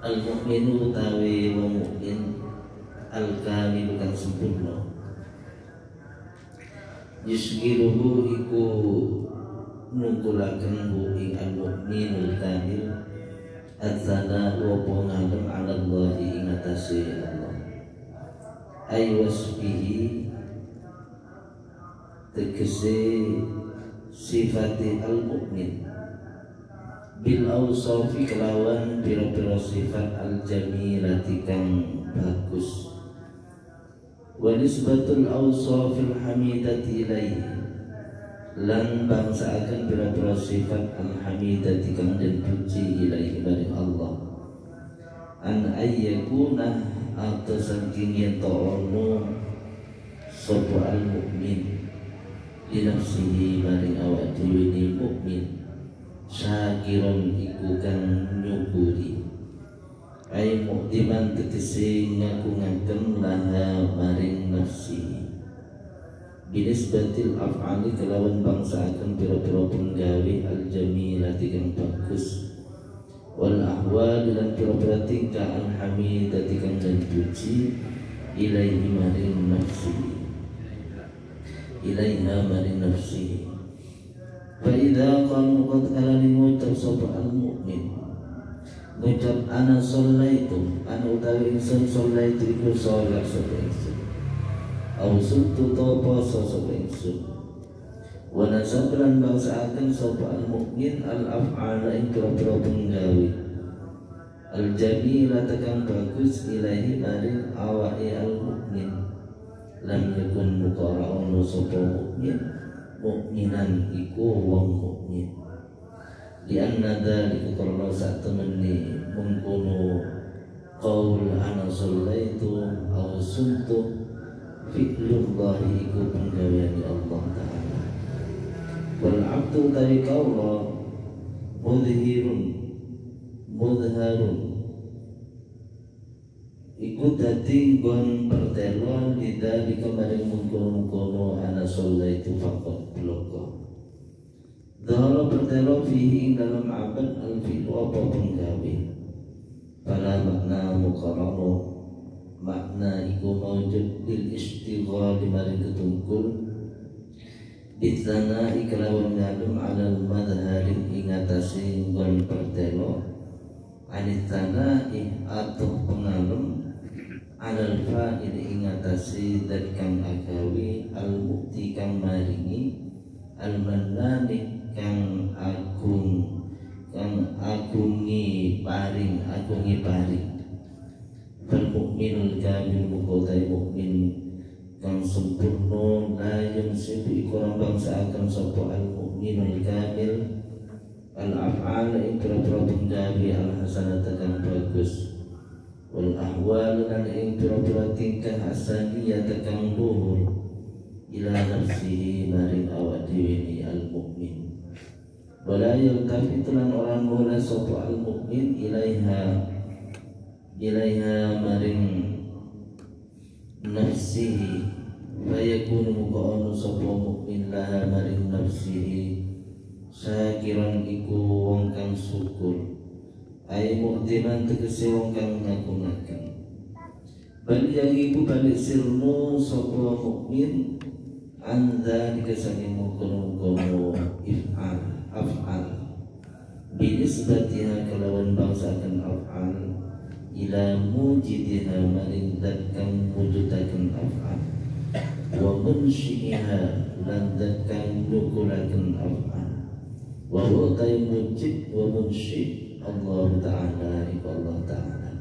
al-mu'minu tawi wong mukmin al-kamil kang sempurna yusgiluhu iku nungkulaken hu ing al-mu'minul kamil adzana wa ngalem ala Allah ing atase Allah ay wasfihi tegese sifati al-mu'min bil awsafi kelawan pira-pira sifat al-jamilati kang bagus wa nisbatul awsafil hamidati ilaihi lan bangsaaken pira-pira sifat al-hamidati kang den puji ilaihi maring Allah an ayyakuna atau saking yen ono sapa al-mu'min li nafsihi maring awak dhewe ni mukmin syakiron iku kang nyukuri ay mukdiman tegese ngaku-ngaken laha maring nafsi binisbatil af'ali kelawan bangsaaken pira-pira penggawe al-jamilati kang bagus wal ahwal lan pira-pira tingkah al-hamidati kang den puji ilaihi maring nafsi ilaiha maring nafsi fa idza qalu qad kalani ngucap sapa al-mu'min ngucap ana shallaitu ana utawi ingsun shallaitu iku salat sapa ingsun au sumtu to poso sapa ingsun wa nasabran bangsaaken sapa al-mu'min al-af'ala ing pira-pira penggawe al-jamila kang bagus ilahi maring awake al-mu'min lam yakun muqara'un sapa mu'min mukminan iku wong mukmin di anna dzalika karena sak temene mengkono qaul ana shallaitu aw sumtu fi'lullahi iku penggawean Allah taala wal abdu tarika Allah mudharun iku dadi nggon pertelo lidali kemarin mungkono ana shallaitu faqat bloko dhara pertelo fihi ing dalam abad al-fi'lu apa penggawe pada makna muqarrano makna iku maujud lil istighal maring ketungkul bitana iklawan ngalum alal madharin ing atase nggon pertelo anitana atau pengalum alal fa'il ing atase dat kang agawi al-mukti kang maringi al-mannani kang agungi paring fal mukminul kamil mukotai mukmin kang sempurna la yunsibu iku bangsaaken sapa al-mukminul kamil al-af'al ing pira-pira penggawe al-hasanata kang bagus wal ahwal lan ing pira-pira tingkah asaniyah kang luhur ila nafsihi maring awak dhewe ni al-mukmin wala yaltafitu lan orang mula sapa al-mukmin ilaiha maring nafsihi fayakunu muqa'anu sapa mukmin laha maring nafsihi syakiran iku wong kang syukur ay mu'diman tegese wong kang ngaku-ngaken bal yang iku balik sirnu sapa mukmin anda dikesani mungkono af'al binisbatiha kalawan bangsakan af'al ila mujidiha maring dat kang wujudaken af'al wa munsyiha lan dat kang nukulaken af'al wa huwa mujid wa munsyid Allah Ta'ala iku Allah Ta'ala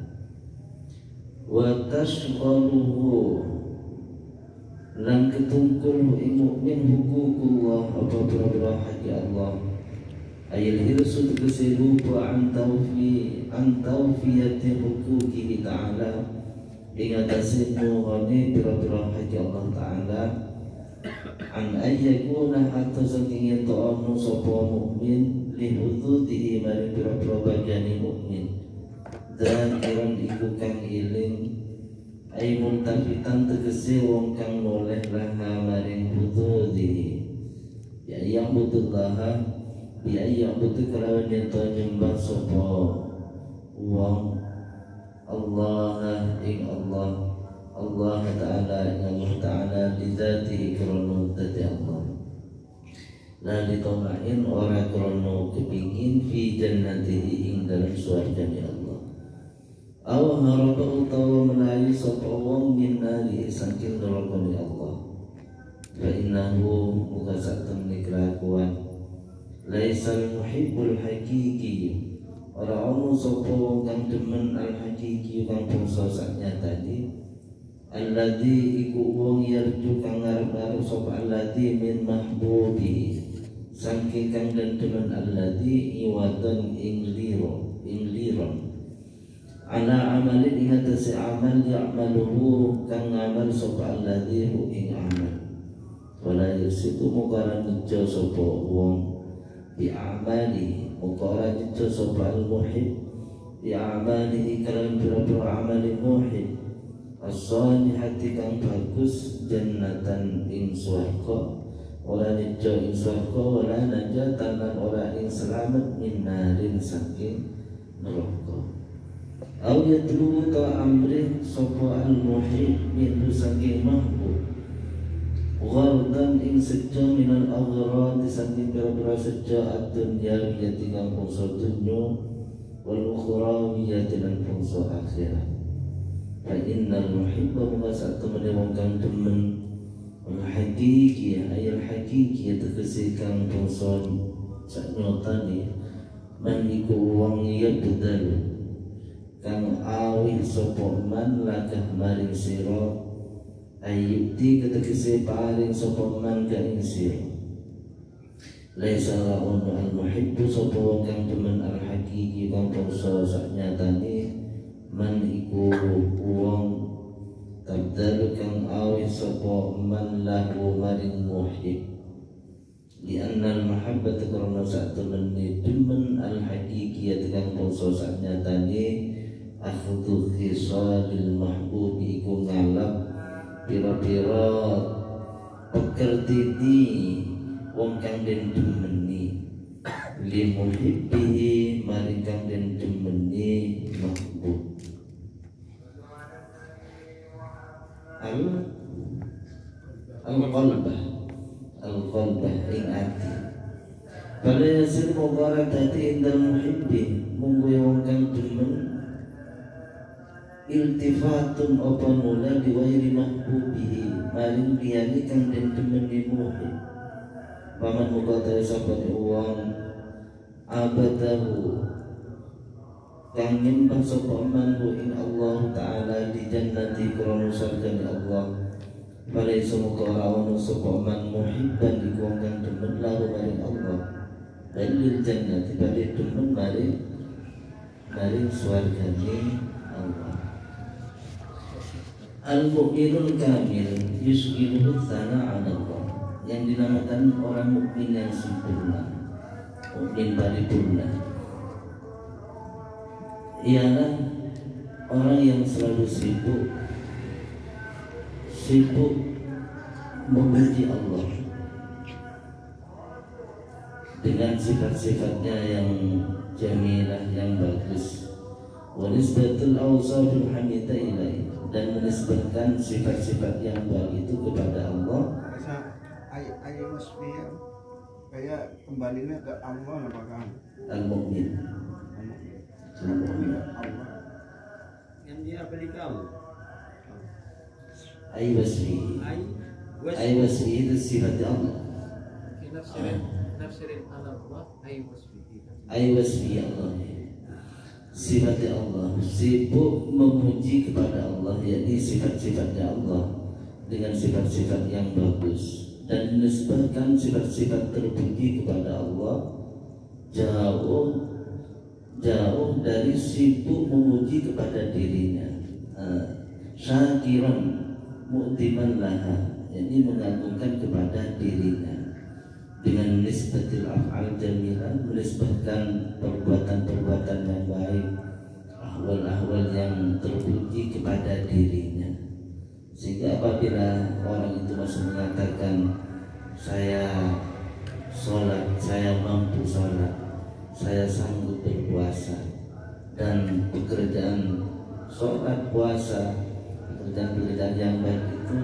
wa tashghaluhu lan ketungkul mukmin hukukullah apa pira-pira hak Allah ayil hirsu tegese lupa an tawfiyati hukukihi ta'ala ing atase nuhane pira-pira hak Allah Ta'ala an ayyakuna hatta saking ento ono sapa mukmin lihudutihi mari pira-pira bagani mukmin dan kiran iku kang iling ay muntafitan tegese wong kang noleh laha maring hududihi ya yang butuh laha ya yang butuh kelawan yen to nyembah sapa wong Allah ing Allah, Allah Ta'ala ing Allah Ta'ala bidzatihi krono dadi Allah. La ditomain ora krono kepingin fi jannatihi ing dalam swargane Allah. Aw haraba utawa menawi sapa wong minari saking nerakane Allah. Fa innahu muga sak temne kelakuan laisal muhibbul hakiki, ora ono sapa wong kang demen al hakiki kang bangsa saknyatane. Alladzi iku wong yarju kang ngarep-arep sapa alladzi min mahbubi saking kang demen alladzi iwadon ing liron ala amalin ing atase amal ya'maluhu kang ngamal sapa alladzi ing amal. Wala yusitu mukaran nijo sapa wong bi amali mukaran nijo sapa al muhib bi amali kalan pira-pira amali muhib as-salihati kang bagus jannatan ing swarga. Ora nijo ing swarga wala najatan lan ora ing selamat min narin saking neraka. Au yatlu ta amri sapa al muhib min saking mahbub ghardan ing sejo minal aghrad saking pira-pira sejo ad-dunya wiyati kang bangsa dunya wal ukhra wiyati lan bangsa akhirat. Fa innal muhibba mugasatu menewang kang demen al hakiki ayal hakiki tegese kang bangsa saknyotane man iku wong yabdal kang awih sapa man lakah maring sira ayyuti ketegese paring sapa man ka ing sira. Laisa ra'un al muhibbu sapa wong kang demen al hakiki kang bangsa saknyatane man iku wong tabdal kang awih sapa man lahu maring muhib. Li anna al mahabbata karena sak temene demen al hakiki kang bangsa saknyatane akhdhu khisalil mahbubi iku ngalap pira-pira pekertiti wong kang den demeni li muhibbihi maring kang den demeni mahbub. Al-qalbah ing ati pada yasir mubarakati indal muhibbi munggu wong kang demen iltifatun apa mula diwairi mahbubihi maring liyani kang den demeni muhib. Paman muka tayo sabani uang abadahu kang nyembah sapa manhu ing Allah Ta'ala di jannati krono sarjane Allah. Falaisa muka rawana sapa man muhibban iku kang demen lahu maring Allah dalil jannati bali demen maring swargane Allah. Al-mu'minul kamil yusgiluhu tsana 'ala Allah, yang dinamakan orang mukmin yang sempurna, mukmin paripurna, ialah orang yang selalu sibuk memuji Allah dengan sifat-sifatnya yang jamilah, yang bagus. Wa nisbatul awsafil hamidah ilaihi, dan menisbatkan sifat-sifat yang baik itu kepada Allah. Ayat wasfiyah kayak kembalinya ke Allah apakah Al-Mu'min. Al-Mu'min. Allah yang dia beli kamu. Ay wasfi. Ay wasfi itu sifat Allah. Nafsirin Allah ay wasfi. Ay wasfi Allah. Sifat Allah, sibuk memuji kepada Allah, yakni sifat-sifatnya Allah dengan sifat-sifat yang bagus, dan menisbahkan sifat-sifat terpuji kepada Allah jauh dari sibuk memuji kepada dirinya. Syakiran mu'timan laha, yakni mengagungkan kepada dirinya dengan nisbatil af'al jamilah, menisbahkan perbuatan-perbuatan yang baik, ahwal-ahwal yang terpuji kepada dirinya. Sehingga apabila orang itu masih mengatakan saya sholat, saya mampu sholat, saya sanggup berpuasa, dan pekerjaan sholat, puasa, pekerjaan-pekerjaan yang baik itu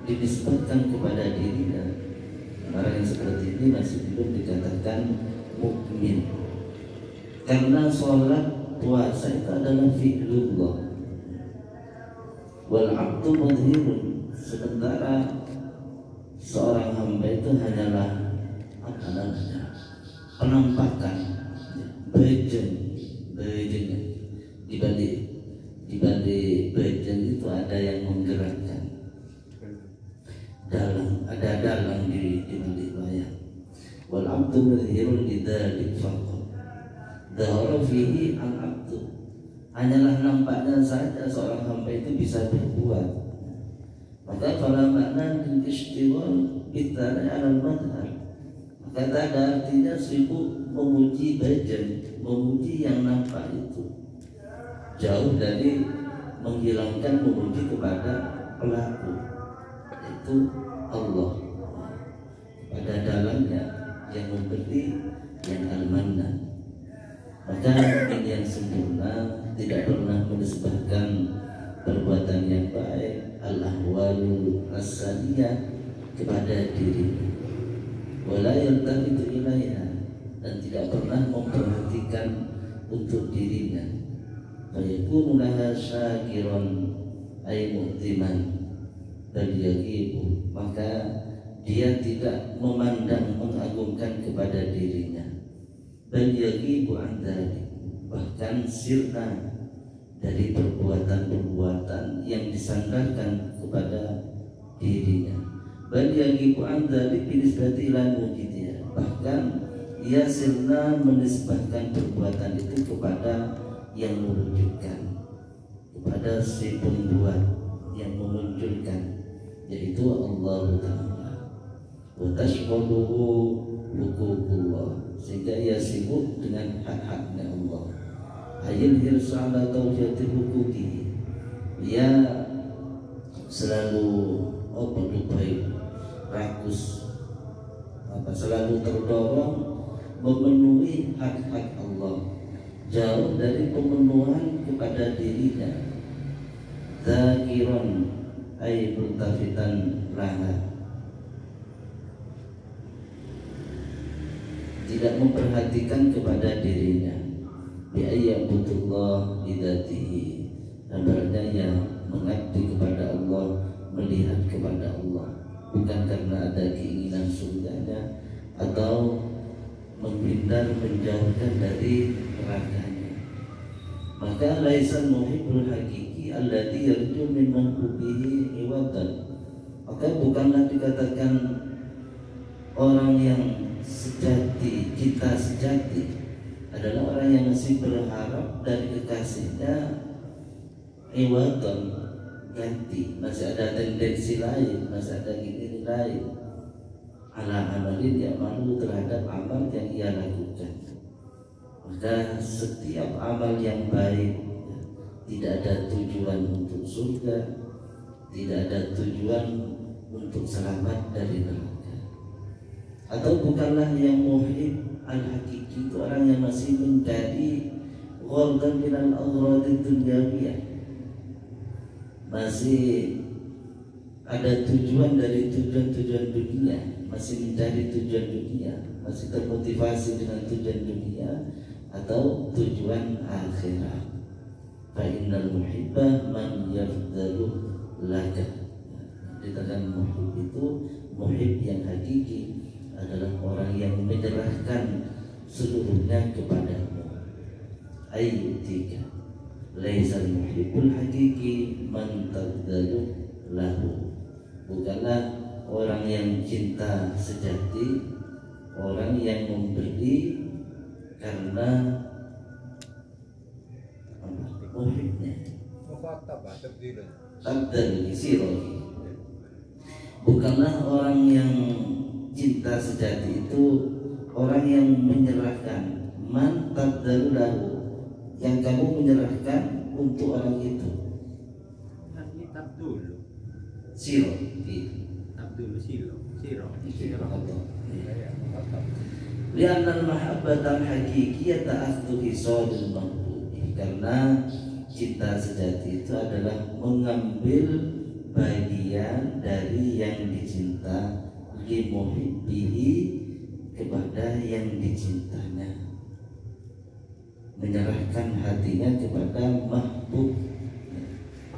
dinisbatkan kepada dirinya, orang yang seperti ini masih belum dikatakan mukmin. Karena sholat, puasa itu adalah fi'lullah, wal abdu mudhirun, sementara seorang hamba itu hanyalah apa namanya, penampakan, bejennya dibalik bejen itu ada yang menggerakkan dalang, ada dalang di balik wayang. Wal abdu mudhirun lidzalik faqat dhahara fihi al abdu, hanyalah nampaknya saja seorang hamba itu bisa berbuat. Maka fala makna lil istighal bittari ala al-madhar, maka tak ada artinya sibuk memuji bejen, memuji yang nampak itu, jauh dari menghilangkan memuji kepada pelaku, yaitu Allah, pada dalangnya yang memberi, yang al-mannan. Maka ini yang sempurna tidak pernah menisbahkan perbuatan yang baik, al-ahwalul as-saniyah, kepada diri, wala yaltafitu ilaiha, dan tidak pernah memperhatikan untuk dirinya. Fayakunu laha syakiran ay mu'timan bal yaqibu, maka dia tidak memandang mengagungkan kepada dirinya, bal yaqibu an dzalik, bahkan sirna dari perbuatan-perbuatan yang disandarkan kepada dirinya. Bal yaqibu an dzalik binisbati ila mujidiyah, bahkan ia sirna menisbahkan perbuatan itu kepada yang mewujudkan, kepada si pembuat yang memunculkan, yaitu Allah Ta'ala. Wa tashghaluhu huququllah, sehingga ia sibuk dengan hak-haknya Allah. Ayil hirsala tawjati huquqihi, ia selalu rakus, selalu terdorong memenuhi hak-hak Allah, jauh dari pemenuhan kepada dirinya. Zakiran ay multafitan laha, tidak memperhatikan kepada dirinya. Bi ayyabudullah bidatihi, kabarnya yang mengabdi kepada Allah, melihat kepada Allah, bukan karena ada keinginan surganya atau menghindar menjauhkan dari nerakanya. Maka laisal muhibbul hakiki alladhi yarju min mahbubihi iwadan, maka bukanlah dikatakan orang yang sejati, cinta sejati adalah orang yang masih berharap dari kekasihnya iwadan, ganti, masih ada tendensi lain, masih ada gini lain, ala amalin yang malu terhadap amal yang ia lakukan. Maka setiap amal yang baik tidak ada tujuan untuk surga, tidak ada tujuan untuk selamat dari neraka. Atau bukanlah yang muhib al-hakiki itu orang yang masih mencari ghardan minal aghradi dunyawiyah, masih ada tujuan dari tujuan-tujuan dunia, masih mencari tujuan dunia, masih termotivasi dengan tujuan dunia atau tujuan akhirat. Fa innal muhibba man yafdalu laka, dikatakan muhib itu, muhib yang hakiki adalah orang yang menyerahkan seluruhnya kepadamu. Ayyutika laisal muhibbul hakiki man tafdalu lahu, bukanlah orang yang cinta sejati orang yang memberi karena muhibnya. Tabdal sirohi, bukanlah orang yang cinta sejati itu orang yang menyerahkan, man tabdalu lahu, yang kamu menyerahkan untuk orang itu. Nanti tabdul Siro, tabdul siro. Li'anna al-mahabbata al-haqiqiyata akhdhu hisadil mahbubi, karena cinta sejati itu adalah mengambil bagian dari yang dicinta, limuhibbihi, kepada yang dicintanya, menyerahkan hatinya kepada mahbub.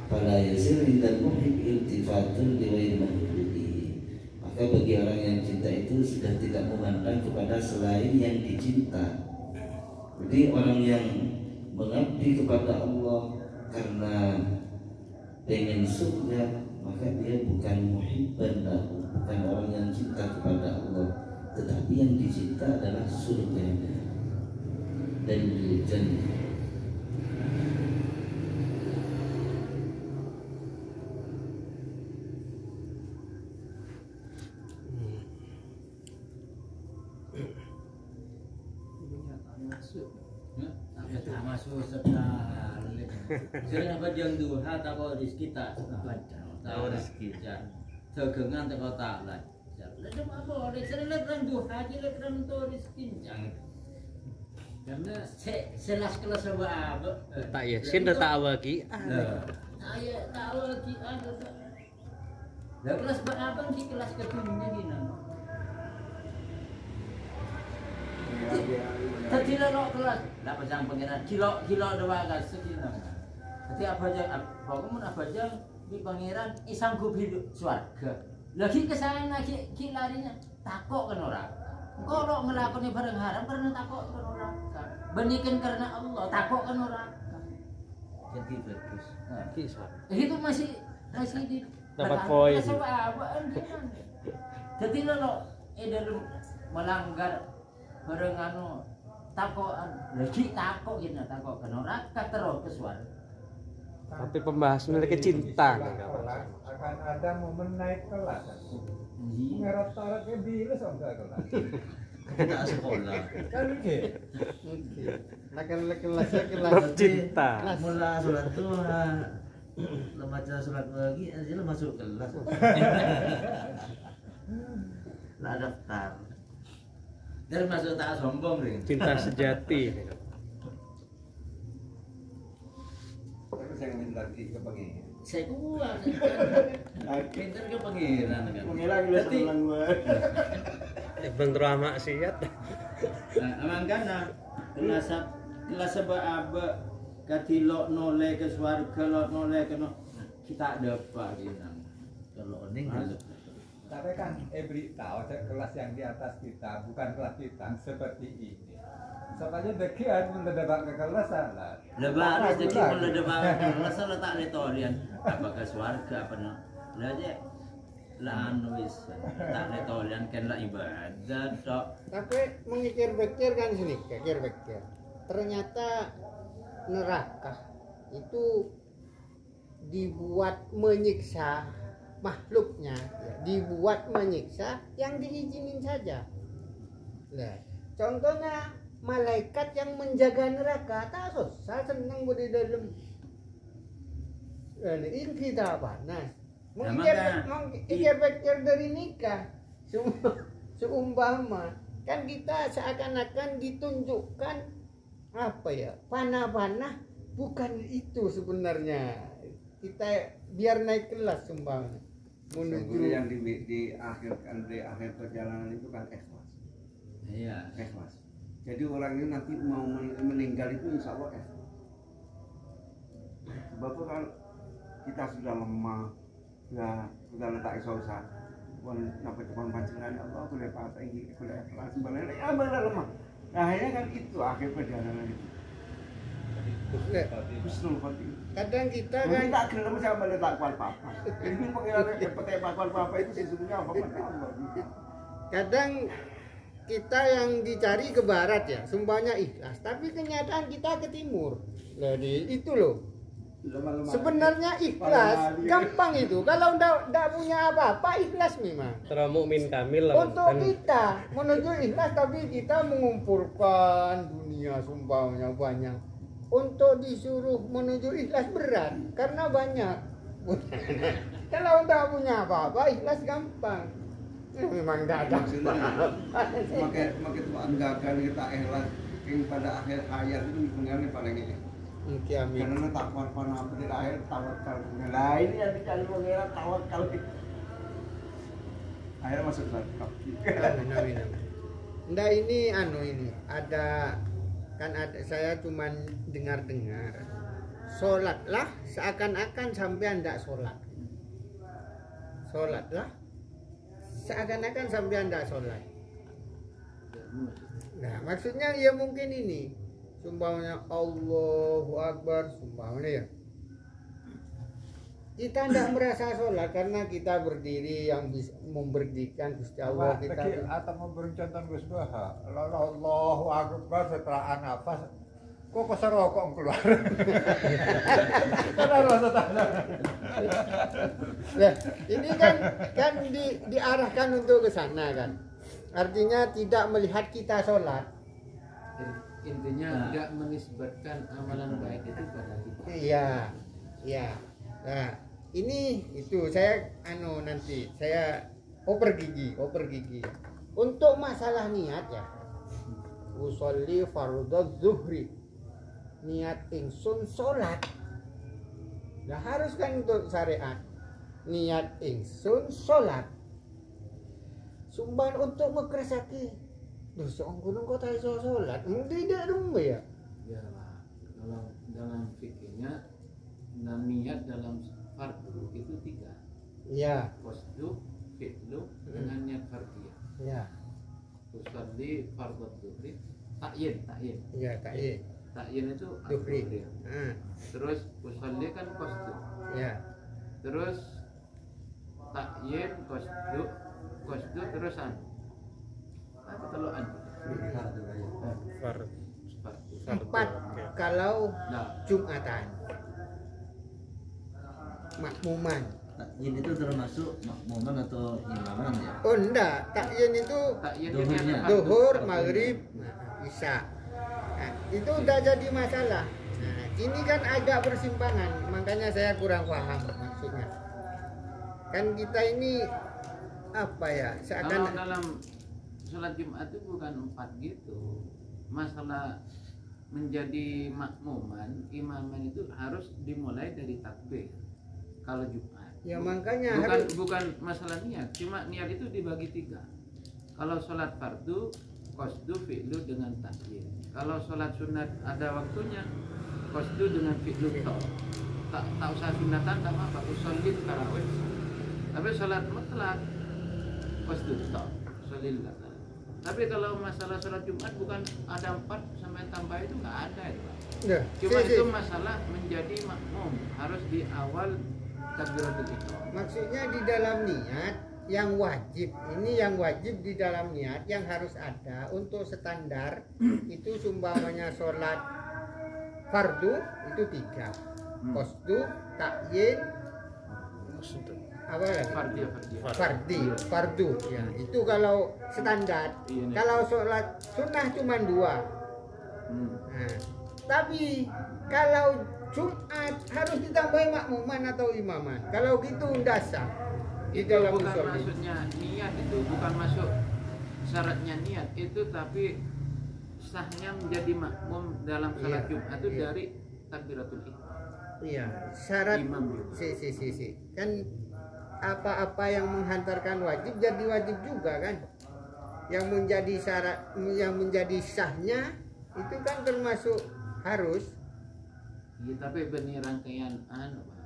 Fala yasir indal muhib iltifatul liwayri mahbubi. Maka bagi orang yang cinta itu sudah tidak memandang kepada selain yang dicinta. Jadi orang yang mengabdi kepada Allah karena pengen surga, maka dia bukan muhibban lahu, bukan orang yang cinta kepada Allah, tetapi yang dicinta adalah surganya dan jannah. Masuk sekali. Sering apa jang duha tak kau rezeki tak baca. Tahu rezeki. Tegengan tak kau tak lah. Lalu apa? Sering lepas duha je lepas tu rezeki. Karena selas kelas apa? Tak ya, sin tak awal ki. Saya tak awal ki ada. Dah kelas berapa di kelas ketujuhnya di nama. Tadi lo kelas, lah pasang pangeran kilo dua gas sedina. Tadi apa aja, pokoknya apa aja di pangeran sanggup hidup swarga. Lagi kesana ki larinya takok kan orang. Kalau ngelakoni bareng haram karena takok kan orang. Benikan karena Allah takok kan orang. Jadi bagus. Kisah. Itu masih di Dapat poin. Jadi lo dalam melanggar bareng anu takokan lagi takok gitu takok ke neraka terus ke swarga. Tapi pembahasan memiliki cinta kan akan ada momen naik kelas. Ngerot-ngerotnya bilas enggak kelas. Kita sekolah. Kan gitu. bab cinta. Mula sholat duha, baca sholat pagi, aja masuk kelas. Lah daftar. Dan masuk tak sombong ring. Cinta sejati. Tapi saya minta lagi ke pengen. Saya kuat. Pintar ke pangeran kan. Mengira gila sebulan gua. Bang drama maksiat. Amang kana kelas aba katilo nole ke swarga lo nole ke no kita dapat gitu. Kalau oning Tapi kan tahu kelas yang di atas kita bukan kelas kita seperti ini. Supaya dekian mendadak ke kelas salah. lebar rezeki mendadak ke kelas salah tak letorian apakah swarga apa no. Lah aja lah wis tak letorian kan lah ibadah tok. Tapi mengikir-bekir kan sini, kikir-bekir. Ternyata neraka itu dibuat menyiksa makhluknya, ya, dibuat menyiksa yang diizinin saja. Nah, contohnya malaikat yang menjaga neraka, tak susah senang di dalam. Ini kita apa? Nah, mengikir-bekir dari nikah, seumpama kan kita seakan-akan ditunjukkan apa ya, panah-panah, bukan itu sebenarnya. Kita biar naik kelas sumbang menuju yang di akhir perjalanan itu kan ikhlas. Iya. Ikhlas. Jadi orang ini nanti mau meninggal itu insya Allah ikhlas. Sebab kan kita sudah lemah, sudah letak isosa. Napa depan panjenengan Allah boleh patah ini boleh ikhlas sebenarnya ya benar lemah. Nah akhirnya kan itu akhir perjalanan itu. Husnul khotimah. kadang kita Kan kan tak gelem sama letak papa. Ini pengiran petek papa itu sesungguhnya apa Allah. kadang kita yang dicari ke barat ya sumpahnya ikhlas, tapi kenyataan kita ke timur. Jadi itu loh. Sebenarnya ikhlas gampang itu. Kalau ndak punya apa-apa ikhlas memang. Terus mukmin kamil lah. Untuk kita menuju ikhlas tapi kita mengumpulkan dunia sumpahnya banyak. Untuk disuruh menuju ikhlas berat karena banyak. Kalau ndak punya apa-apa ikhlas gampang. Memang ndak ada. Makai Tuhan gagal kita ikhlas pada akhir hayat itu pengen paling ini. Mungkin amin. Karena takwan apa di akhir tawakal. Nah ini yang dicari pangeran tawakal. Akhirnya masuk surga. Amin, amin, amin. Nggak, ini ada kan ada, saya cuman dengar-dengar sholatlah seakan-akan sampai ndak sholatlah seakan-akan sampai ndak sholat. Nah maksudnya ya mungkin ini sumpahnya Allahu Akbar sumpahnya ya, kita tidak merasa sholat karena kita berdiri yang bisa memberdirikan Gusti Allah kita. Atau memberi contoh Gus Baha, Allahu Akbar setelah nafas, kok keserokok keluar. Karena rasa tanah. Nah, ini kan diarahkan untuk ke sana kan. Artinya tidak melihat kita sholat. Intinya tidak menisbatkan amalan baik itu pada kita. Iya. Nah, ini itu saya nanti saya oper gigi. Untuk masalah niat ya. Usolli fardhu zuhri. Niat ingsun salat. Nah, harus kan untuk syariat. Niat ingsun salat. Sumban untuk ngekersaki. Duh, seorang gunung kok tak iso salat. Tidak rumah ya. Ya, kalau dalam fikirnya niat dalam fardu itu 3. Iya. Qasdu, fi'lu dengan niat fardiyah. Iya. Usolli fardhu dhuhri, ta'yin. Iya, takyin. Ta'yin itu Dhuhri. dhuhri. Terus usolli kan qasdu. Iya. Terus ta'yin, qasdu terus apa teluan? Fardu. Empat kalau Nah, Jumatan. Makmuman. Takyin itu termasuk makmuman atau imaman ya? Oh enggak, takyin itu ta'yin Dhuhurnya. ini ada duhur, fardu. maghrib, isya. Nah, itu udah jadi masalah. Nah, ini kan agak bersimpangan, makanya saya kurang paham maksudnya. Kan kita ini apa ya? Kalau Seakan dalam sholat Jumat itu bukan 4 gitu. Masalah menjadi makmuman, imaman itu harus dimulai dari takbir. Kalau Jumat. ya makanya Bukan harus bukan masalah niat, cuma niat itu dibagi 3. Kalau sholat fardu, qasdu, fi'lu dengan takyin. Kalau sholat sunat ada waktunya, qasdu dengan fi'lu tak usah sunatan, tak apa, usolli tarawih. Tapi sholat mutlak qasdu usolli. Tapi kalau masalah sholat Jumat bukan ada 4 sampai tambah itu nggak ada itu. Nah, Cuma si. itu masalah menjadi makmum harus di awal takbiratul ihram. Maksudnya di dalam niat yang wajib, ini yang wajib di dalam niat yang harus ada untuk standar itu sumpamanya sholat fardu itu 3, qasdu, takyin, apa lagi? Fardu ya. Itu kalau standar. Iya, nih. Kalau sholat sunnah cuma 2. Nah, tapi kalau Jumat harus ditambahi makmuman atau imaman. Kalau gitu ndak sah di Itu dalam bukan sholat. maksudnya niat, itu bukan masuk syaratnya niat itu, tapi sahnya menjadi makmum dalam sholat Iya, Jumat itu iya. dari takbiratul ihram. Iya, syarat Imam juga. si. Kan apa-apa yang menghantarkan wajib jadi wajib juga kan. Yang menjadi syarat, yang menjadi sahnya itu kan termasuk harus. Iya, tapi benih rangkaian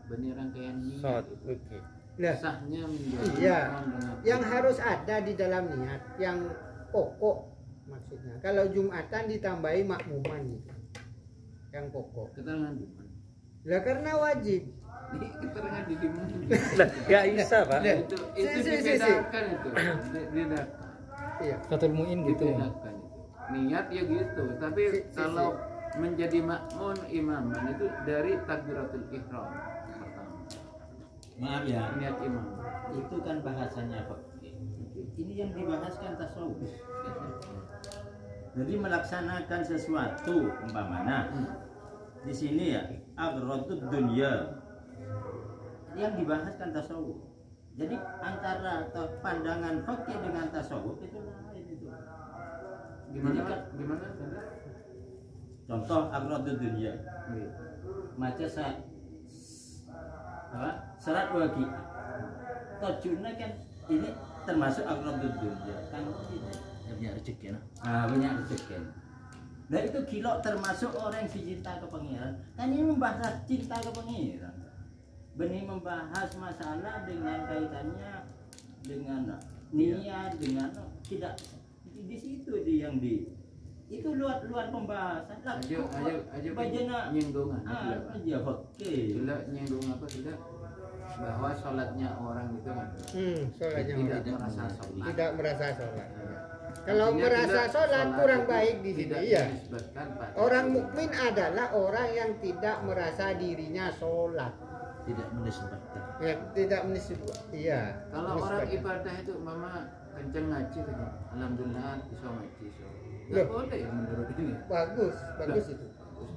benih rangkaian niat Shot. itu. Oke. Nah, Sahnya menjadi iya. makmum dengan Yang harus ada di dalam niat yang pokok maksudnya. Kalau Jumatan ditambahi makmuman gitu. Yang pokok. keterangan Jumat. Lah karena wajib. Ini keterangan di mana? Lah, nggak bisa, Pak. Nah, Itu si. dibedakan itu. Dibedakan. Iya. Fatul Mu'in gitu ya. Dibedakan itu. Niat ya gitu, tapi Si. kalau menjadi makmum imaman itu dari takbiratul ihram pertama. Maaf ya, Niat imam. itu kan bahasanya Pak. Ini yang dibahas kan tasawuf. Jadi melaksanakan sesuatu umpamanya di sini ya aghradud dunya. Yang dibahas kan tasawuf. Jadi antara pandangan fakih dengan tasawuf itu lain itu. Gimana? Jadi kan- Gimana? Contoh aqradud dunya. Maca serat wagi. Tujuannya kan ini termasuk aqradud dunya. Kan ini Banyak rezeki nah. banyak rezeki. Nah itu gila termasuk orang yang cinta ke pangeran. Kan ini membahas cinta ke pangeran. Benih membahas masalah dengan kaitannya dengan niat, dengan tidak di situ yang itu luar pembahasan. Ayo bajana nyinggung aja oke. Tidak nyinggung apa tidak bahwa sholatnya orang itu kan Sholatnya tidak orang. merasa sholat. Tidak merasa sholat. Kalau Artinya merasa tidak sholat kurang itu baik di sini tidak ya. dinisbatkan pada Orang mukmin adalah orang yang tidak merasa dirinya sholat. Tidak menisbatkan. Ya, tidak menisbat. Iya. Kalau orang menisbatkan. ibadah itu mama kenceng ngaji kan, alhamdulillah bisa ngaji. Loh. Nggak boleh ya menurut ini. Bagus itu.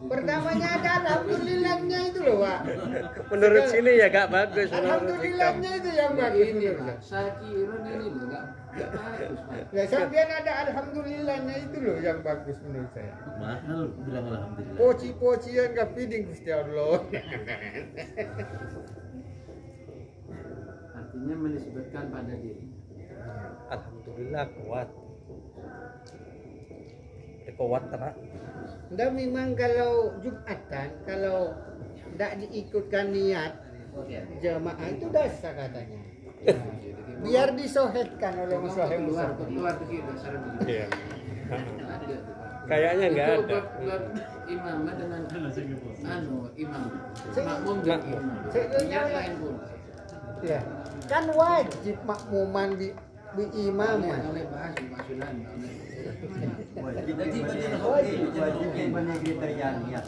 Pertamanya ada alhamdulillahnya itu loh, Pak. Menurut sini ya gak bagus. Menurut Alhamdulillahnya itu yang Ya bagus ini menurut Pak, saya. sakirun ini loh nggak bagus Pak. Ya, sampean ada alhamdulillahnya itu loh yang bagus menurut saya. Mahal bilang alhamdulillah. Poci-pocian ka feeding Gusti Allah. Artinya menisbatkan pada diri. Alhamdulillah kuat. Kuat Pak. Ndak memang kalau Jumatan kalau tidak diikutkan niat jamaah itu dosa katanya. Nah, biar disohhetkan oleh keluar musahib. begitu dasar begitu. Iya. Ada tuh, Pak. Kayaknya nggak Itu ada. bab imamah dengan imam makmum Se- dan imam. se- Niat lain pun. Ya, kan wajib makmuman di imamah. Oleh bahas masulan. Jadi kriteria niat.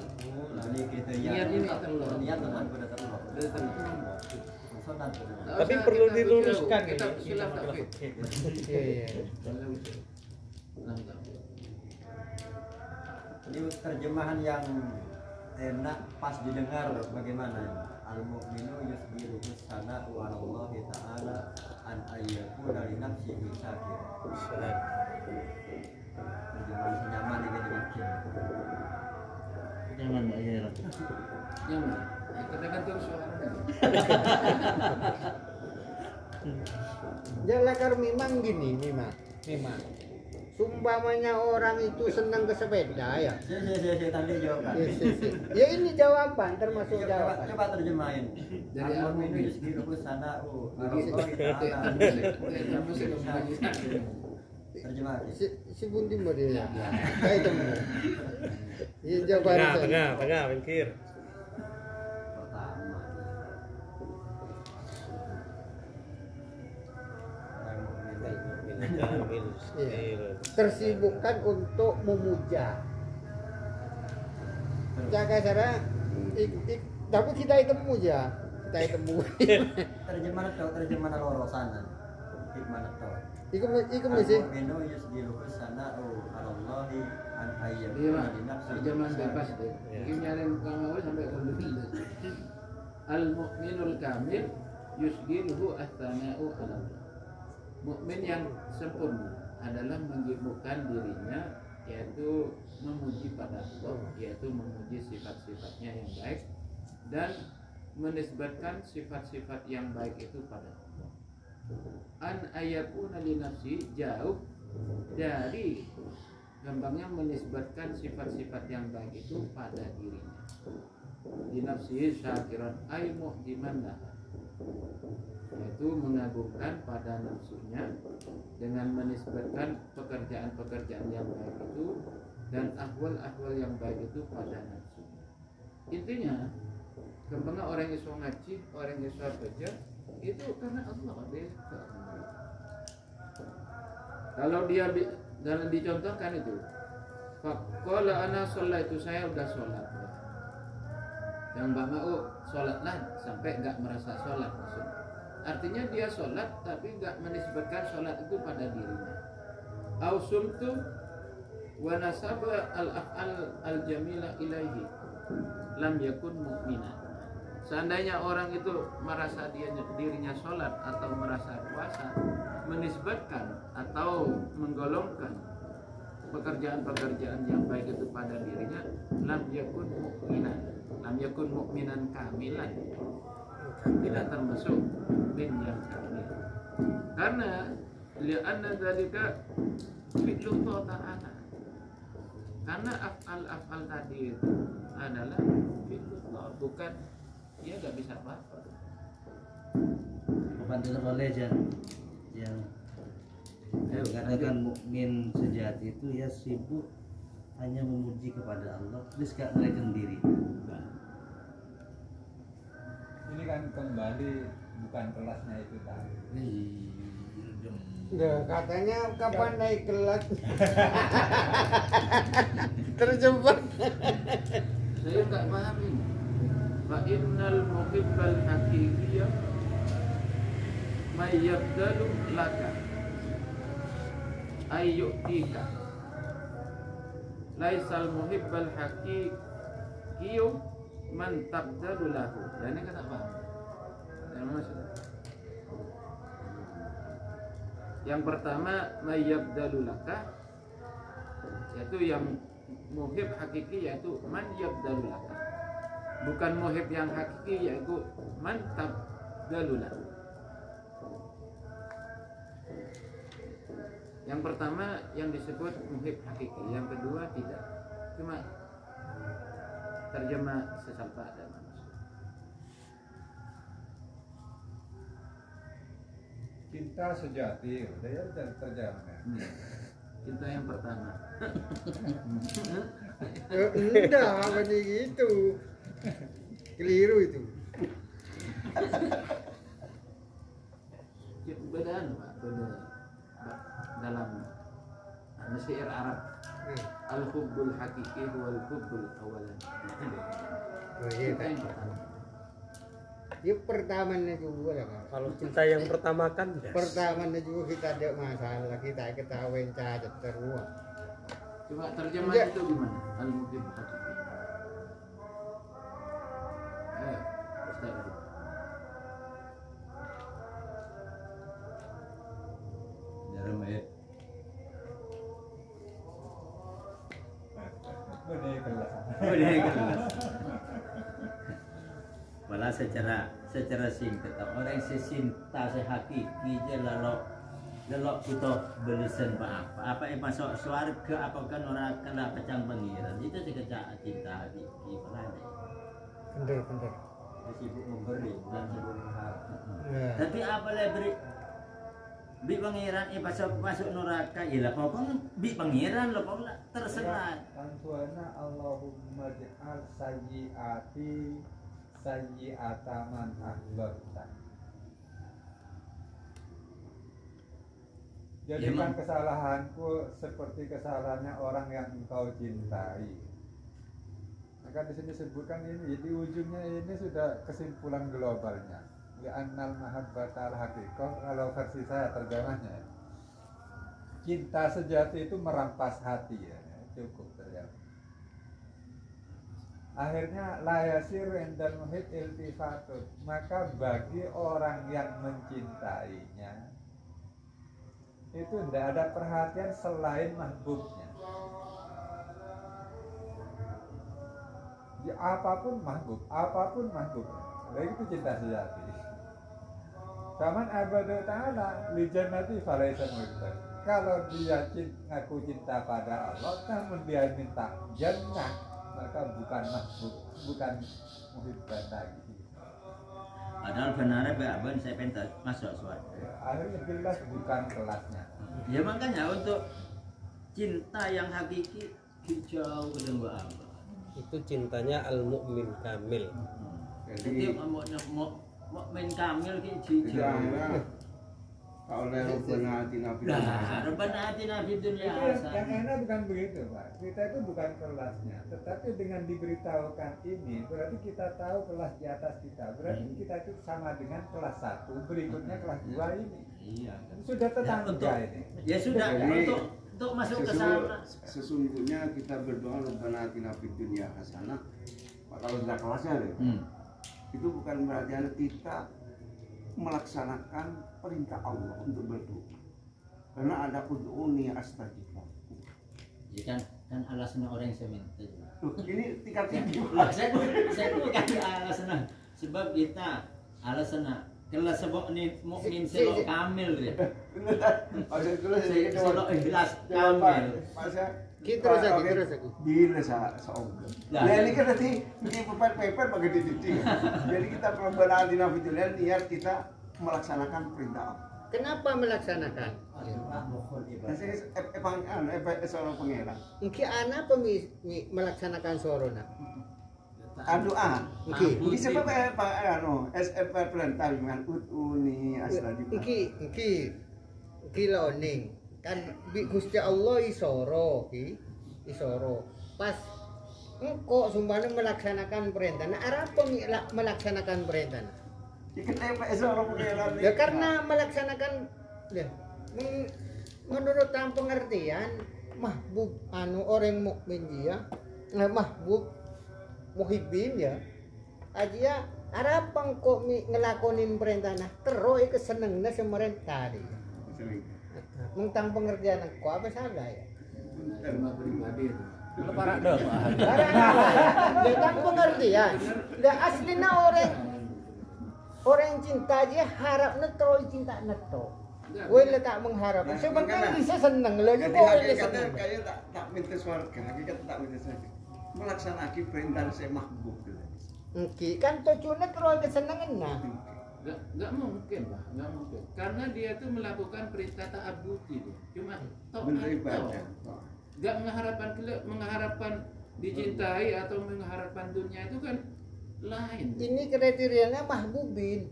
Niat ini terlalu. Niat teman pada terlalu. Tapi perlu diluruskan kita ini. silap tapi. Iya. Ini terjemahan yang enak pas didengar bagaimana? Al-mu'minu yusbiru sana wa Allah ta'ala an ayyakuna li nafsihi syakir. Terjemahan senyaman ini dengan kim. Jangan ayah. Yang mana? Katakan terus suaranya. Jalakar memang gini, memang. Sumpamanya orang itu senang ke sepeda ya. Saya tadi jawabkan. Ya ini jawaban termasuk jawaban. Coba terjemahin. Dari Al-mu'minu al-mu'min. yusbiru sana wa Jadi, Allah ta'ala. Terjemah. Si Bundi mau dia. Kayak temu. Ini jawaban. Tengah, pinggir. Pertama. Tersibukkan untuk memuja. Jaga cara tapi kita itu memuja. Kita itu Terjemahan lorosan. Hikmah atau Iku mesti Al-mu'minu yusbiru sana Allahi an Iya ayyakuna Pak, li nafsihi terjemahan syakir. bebas deh. Mungkin nyariin Kang Awal sampai alhamdulillah. Al-mu'minul kamil yusgiluhu as-sana'u 'ala Allah. Mukmin yang sempurna adalah menyibukkan dirinya yaitu memuji pada Allah, yaitu memuji sifat-sifatnya yang baik dan menisbatkan sifat-sifat yang baik itu pada Allah. An ayakuna li nafsi jauh dari gampangnya menisbatkan sifat-sifat yang baik itu pada dirinya. Di nafsi syakiran ay mu'diman laha, yaitu mengagungkan pada nafsunya dengan menisbatkan pekerjaan-pekerjaan yang baik itu dan ahwal-ahwal yang baik itu pada nafsunya. Intinya gampangnya orang yang iso ngaji, orang yang iso kerja itu karena Allah beda. Kalau dia dalam dicontohkan itu, kalau anak sholat itu saya udah sholat. Yang Mbak Mau sholatlah sampai nggak merasa sholat maksudnya. Artinya dia sholat tapi nggak menisbatkan sholat itu pada dirinya. Ausumtu wa nasaba al-af'al al-jamila ilaihi lam yakun mu'mina. Seandainya orang itu merasa dirinya sholat atau merasa puasa, menisbatkan atau menggolongkan pekerjaan-pekerjaan yang baik itu pada dirinya, lam yakun mukminan kamilan, tidak termasuk mukmin yang kamil. Karena li'anna dzalika fi'lullah ta'ala. Karena af'al tadi itu adalah fi'lullah, bukan dia nggak bisa apa-apa. Bukan tidak boleh yang katakan mukmin sejati itu ya sibuk hanya memuji kepada Allah, terus gak ngereken diri. Ini kan kembali bukan kelasnya itu tadi. Nah, katanya kapan naik kelas? Terjebak. Saya nggak paham ini. Fa innal muhibbal haqiqiyya may yabdalu laka ayyutika. Laisal muhibbal haqiqiyyu man tabdalu lahu. Ya, ini kan apa? Yang maksudnya? Yang pertama may yabdalu laka, yaitu yang muhib hakiki yaitu man yabdalu laka. Bukan muhib yang hakiki yaitu man tabdalu laka. Yang pertama yang disebut muhib hakiki, yang kedua tidak. Cuma terjemah sesampah dan manusia. Cinta sejati, udah ya terjemahnya. Cinta yang pertama. Enggak, bukan gitu. Keliru itu. Bedaan Pak, beda dalam syair Arab. Al-hubbul hakiki wal hubbul awalan. Oh, iya, Cinta yang pertama. Ya pertamanya juga lah kan. Kalau cinta yang pertama kan Pertamanya juga kita ada masalah, kita ketahuin cacat terus. Coba terjemah Enggak. itu gimana? Al-muhib hakiki. Ustaz. Dalam ayat Benih kelas. Malah secara singkat orang secinta sehakiki je lalu kita belisan apa yang masuk surga apakah neraka lah kacang pengiran itu sekejap cinta hakiki pelane. Bener. sibuk memberi dan sibuk mengharap. Ya. Tapi apa lah bi pangeran masuk neraka ya lah pokoknya bi pangeran lo pokoknya terserah. Tantuana Allahumma ja'al sayyi'ata man ahbabta. Jadikan kesalahanku seperti kesalahannya orang yang engkau cintai. Maka di sini disebutkan ini, di ujungnya ini sudah kesimpulan globalnya. Li'annal mahabbatal haqiqah, kalau versi saya terjemahnya, cinta sejati itu merampas hati ya, cukup terjemah. Akhirnya layasir endal muhid iltifatut, maka bagi orang yang mencintainya itu tidak ada perhatian selain mahbubnya. Ya, apapun mahbub. Nah, itu cinta sejati. Faman abada ta'ala li jannati falaysa muhibban. Kalau dia ngaku cinta pada Allah, namun dia minta jannah, maka bukan mahbub, bukan muhibban lagi. Padahal benarnya beaban saya pentas masuk surga. Akhirnya jelas bukan kelasnya. Ya makanya untuk cinta yang hakiki jauh dengan apa? Itu cintanya al-mu'min kamil. Jadi mukmin kamil ki jauh. Oleh Rabbana atina fid Nah, Rabbana atina fid dunya Yang hasanah. enak bukan begitu, Pak. Kita itu bukan kelasnya, tetapi dengan diberitahukan ini berarti kita tahu kelas di atas kita. Berarti kita itu sama dengan kelas 1, berikutnya kelas 2 ini. Iya. Sudah tetangga ini. Ya sudah Jadi, untuk masuk ke sana. Sesungguhnya kita berdoa Rabbana atina fid dunya hasanah. Kalau sudah kelasnya deh. Itu bukan berarti kita melaksanakan perintah Allah untuk berdoa. Karena ada ud'uni astajib lakum. Ya kan alasan orang seminta. Ini tingkat tinggi. Saya bukan alasan sebab kita alasan kalau sebab ni mukmin selok kamil dia. Maksud dulu Selok ikhlas kamil. Terus lagi. Bila seorang. Nah ini kan nanti ini paper bagi dididik. Jadi kita perubahan di nafidulil niat kita melaksanakan perintah Allah. Kenapa melaksanakan? Seorang pengeran. Mungkin anak melaksanakan sorona. Doa. Mungkin. Mungkin sebab perintah dengan utuni asal juga. Mungkin loning. Kan Gusti Allah isoro pas engkau sumbana melaksanakan perintah. Nah, apa melaksanakan perintah? Ya karena melaksanakan ya, menurut pengertian mahbub orang mukmin dia mahbub muhibbin ya aja harapan kok ngelakonin perintah nah terus kesenengnya semerintah dia tentang pengertian kok apa salah ya pribadi itu. Para dah. Tentang pengertian dan aslinya orang cinta aja harap terus cinta neto. Gue tak mengharap. Sebenarnya bisa seneng lagi. Jadi hakikatnya kayak tak minta surga. Hakikat tak minta surga. Melaksanakan perintah saya mahbub. Oke, kan tujuannya terus kesenangan nah. Nggak mungkin Pak, nggak mungkin. Karena dia itu melakukan perintah ta'abbudi dia. Cuma beribadah. Nggak mengharapkan dicintai atau mengharapkan dunia itu kan lain. Ini kriterianya mahbubin.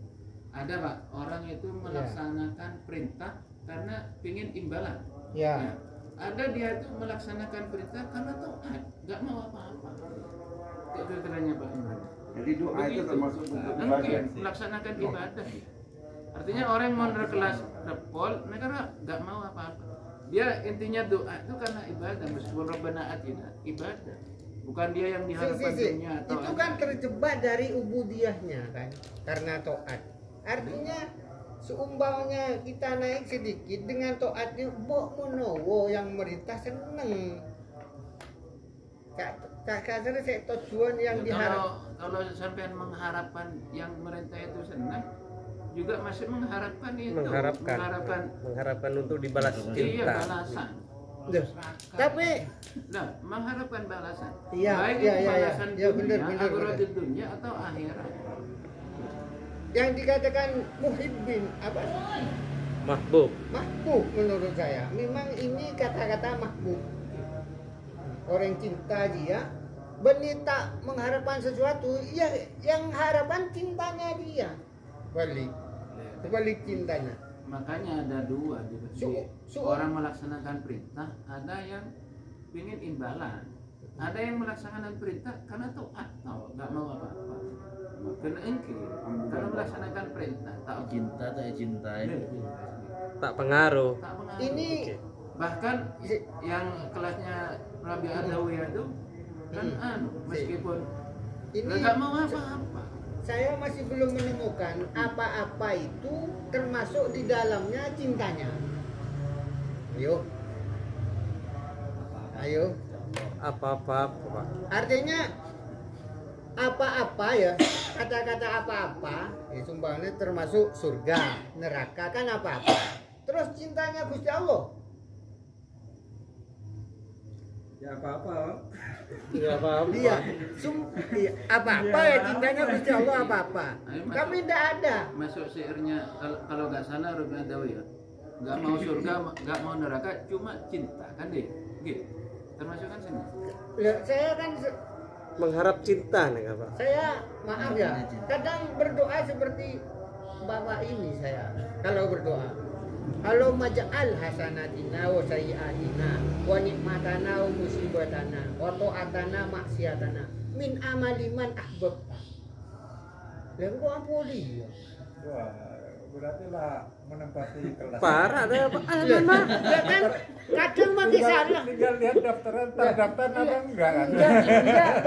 Ada Pak, orang itu melaksanakan perintah karena ingin imbalan. Ya. Ya. Ada dia itu melaksanakan perintah karena taat, nggak mau apa-apa. Itu kriterianya Pak Imran. Jadi doa itu termasuk bentuk Mungkin ibadah. melaksanakan ibadah. Artinya orang yang mau kelas repol, mereka nggak mau apa-apa. Dia intinya doa itu karena ibadah, meskipun Rabbana atina ibadah. Bukan dia yang diharapkan dunia atau itu kan terjebak dari ubudiyahnya kan, karena taat. Artinya seumpamanya kita naik sedikit dengan taatnya, bok menawa yang merintah seneng. Kasar saya tujuan yang diharap. Kalau sampai mengharapkan yang merintah itu senang, juga masih mengharapkan itu. Mengharapkan untuk dibalas cinta. Iya, balasan. Tapi mengharapkan balasan. Iya, baik iya, itu balasan iya, dunia, benar. akhirat di dunia atau akhirat. Yang dikatakan muhibbin apa? Mahbub menurut saya. Memang ini kata-kata mahbub. Orang cinta dia, benih tak mengharapkan sesuatu, ya yang harapan cintanya dia. Balik cintanya. Makanya ada dua gitu. Orang melaksanakan perintah, ada yang ingin imbalan, ada yang melaksanakan perintah karena taat, nggak mau apa-apa. Karena engkau, karena melaksanakan perintah, tak Cinta tak cintai. tak pengaruh. Ini bahkan yang kelasnya Rabi Adawiyah itu kan meskipun ini nggak mau apa-apa. saya masih belum menemukan apa-apa itu termasuk di dalamnya cintanya. Ayo. Apa-apa. Artinya apa-apa ya, kata-kata apa-apa ya sumpahnya termasuk surga, neraka kan apa-apa. Terus cintanya Gusti Allah. Ya apa-apa. Ya apa-apa. Iya, apa-apa ya cintanya Gusti Allah apa-apa. Tapi tidak ada. Masuk syairnya kalau nggak salah Rabi Adawiyah, nggak mau surga, nggak mau neraka, cuma cinta kan deh, gitu. Termasuk kan sini. Saya kan Mengharap cinta nih Pak. saya maaf ya, kadang berdoa seperti bapak ini saya. Kalau berdoa, halo maj'al hasanatina wa sayyi'atina wa nikmatana wa musibatana wa ta'atana maksiatana min amaliman ahbabta. Lah kok ampuni ya? Wah, berarti lah menempati kelas. Parah ada Pak. Memang kan kadang makin salah. Tinggal lihat daftaran terdaftar apa enggak kan? Enggak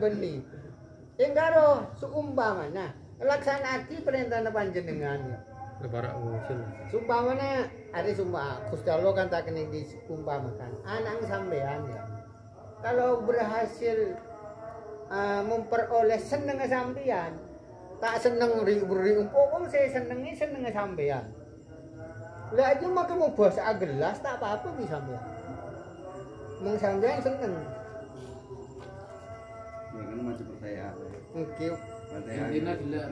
benih. Enggak roh seumpama nah laksanakan perintah panjenengan ya. Lebaran musim. Sumpamanya ada sumpah Gusti Allah kan tak kena diumpamakan anak sampean ya. Kalau berhasil memperoleh seneng sampean, tak seneng beri umpama saya seneng sampean. Lah aja makan mau bahasa gelas tak apa-apa bisa sampean. Mung sampean seneng. Ya kan macam percayaan. Oke. Intinya gila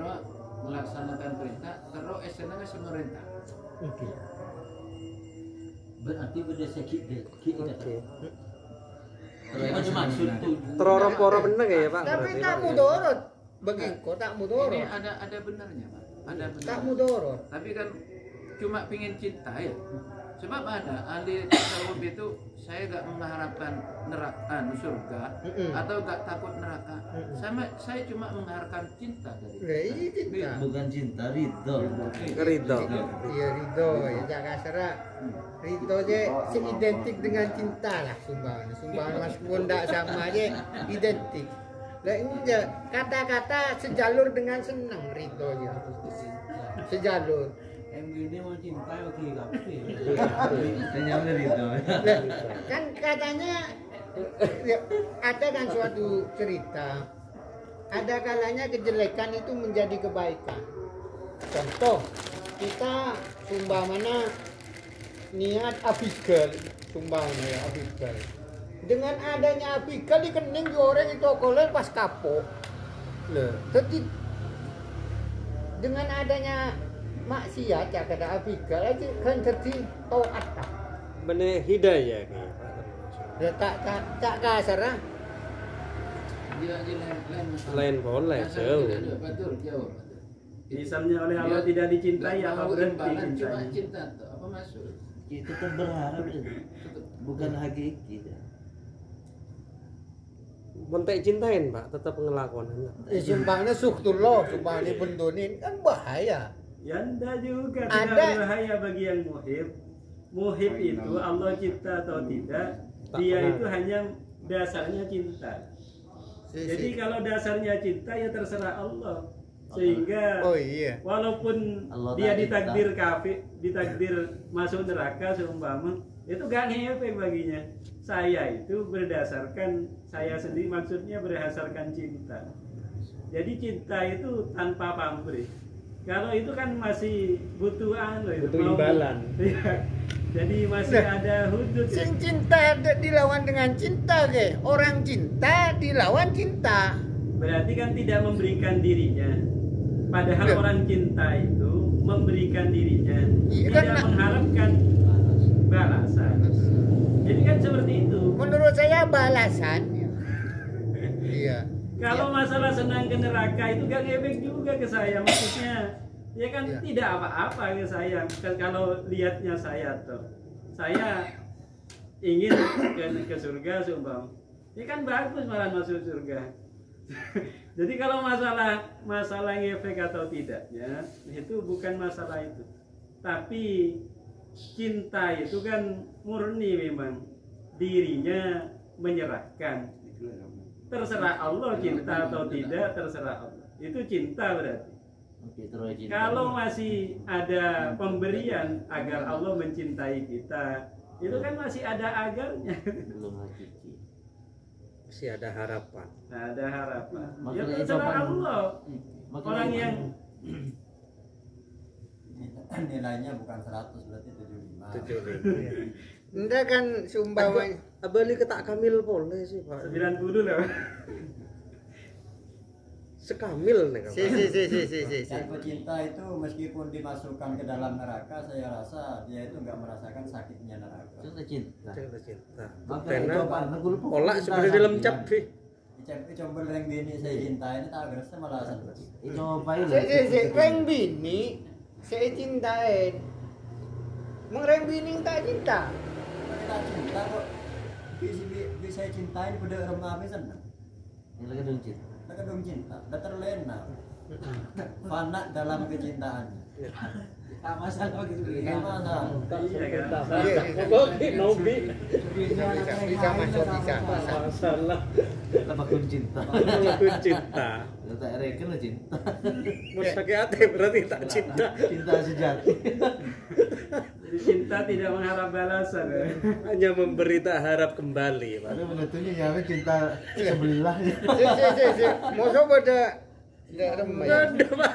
melaksanakan perintah, terus senangnya pemerintah. Oke. Berarti beda sedikit kita. Oke. Apa maksud tuh? Terorong-poro bener ya Pak? Tapi berarti, tak Pak, ya? mudorot. Begiko tak Ini mudorot. ada benarnya, Pak. Ada Tak benarnya. mudorot. Tapi kan cuma pingin cinta ya. Sebab ada ahli tasawuf itu saya gak mengharapkan neraka, surga, atau gak takut neraka. Saya cuma mengharapkan cinta dari. Lah iya cinta. Bukan cinta, ridho. Ridho. Iya ridho ya jaga serak. Ridho je seidentik dengan cinta lah sumbangan meskipun tak sama aja identik. Lah ini je kata-kata sejalur dengan senang ridho ya. Sejalur. MGD mau cinta oke kape. Hanya ridho. Lah, kan katanya ya, ada kan suatu cerita. Ada kalanya kejelekan itu menjadi kebaikan. Contoh, kita sumpamana niat Abigail, sumpamana ya Abigail. Dengan adanya Abigail dikening goreng itu kolen pas kapok. Loh, jadi dengan adanya maksiat ya kata Abigail aja kan jadi taat tak. Bener hidayah nih Pak. Ya tak kasar ah. Dia aja lain masalah. Lain boleh Asal jauh. tidak ada, betul jauh. Misalnya oleh Allah Dia tidak dicintai nggak apa mau berhenti imbalan, cuma cintanya? cinta tuh apa maksud? Kita tetap berharap itu. Bukan hakiki. Mentek cintain Pak, tetap ngelakuan. Sumpahnya suhtullah, sumpahnya bendonin kan bahaya. Ya enggak juga, Ada. tidak berbahaya bagi yang muhib. Muhib itu Allah cipta atau tidak, dia itu hanya dasarnya cinta. Jadi kalau dasarnya cinta ya terserah Allah. Sehingga Oh iya. walaupun Allah dia tak ditakdir kafir, ditakdir masuk neraka seumpama, itu gak ngefek baginya. Saya itu berdasarkan saya sendiri, maksudnya berdasarkan cinta. Jadi cinta itu tanpa pamrih. Kalau itu kan masih butuh itu Butuh imbalan. Iya. Jadi masih ada hudud. Ya. Sing cinta dilawan dengan cinta ke. Orang cinta dilawan cinta. Berarti kan tidak memberikan dirinya. Padahal Loh. orang cinta itu memberikan dirinya, Iya, tidak kan, mengharapkan balasan. Jadi kan seperti itu. Menurut saya balasan. Iya. Kalau masalah senang ke neraka itu gak ngefek juga ke saya, maksudnya ya kan Iya. tidak apa-apa ke saya. Kan kalau lihatnya saya tuh, saya ingin ke surga sumpah. Ya kan bagus malah masuk surga. Jadi kalau masalah ngefek atau tidaknya itu bukan masalah itu. Tapi cinta itu kan murni memang, dirinya menyerahkan. Terserah Allah cinta atau tidak, terserah Allah. Itu cinta berarti. Oke, terus cinta. Kalau masih ada pemberian agar Allah mencintai kita, itu kan masih ada agarnya. Belum hakiki. Masih ada harapan. Nah, ada harapan. Ya Makanya terserah jawaban- Allah. Makanya Orang itu- yang Nilainya bukan 100 berarti 75. 75. Enggak kan sumpamanya. Abali ketak kamil boleh sih Pak. 90 lah. Sekamil nih Pak. Si. Dan pecinta itu meskipun dimasukkan ke dalam neraka, saya rasa dia itu nggak merasakan sakitnya neraka. Cinta cinta. Cinta. Maka Karena jawaban aku lupa. olah Cinta sebenarnya sama dalam dia. cap sih. Coba yang bini saya cinta ini tak gerasa malah senang. Itu apain? Si reng bini saya cintain. Mengreng bini tak cinta. Kita cinta kok bisa cintain pada remah senang. Ini lagi dong cinta. Kita dong cinta, udah terlena. Fana dalam kecintaannya. Tak masalah gitu. Gak masalah. Iya kan? Oke, Nobi. Bisa masuk bisa. Masalah. Lagu cinta. Lagu cinta. Tak reken lah cinta. Mau sakit hati berarti tak cinta. Cinta sejati. Jadi cinta tidak mengharap balasan. Ya. Hanya memberi tak harap kembali, Pak. Tapi menentunya ya cinta sebelah. Si. Mosok beda remeh. Ada, Pak.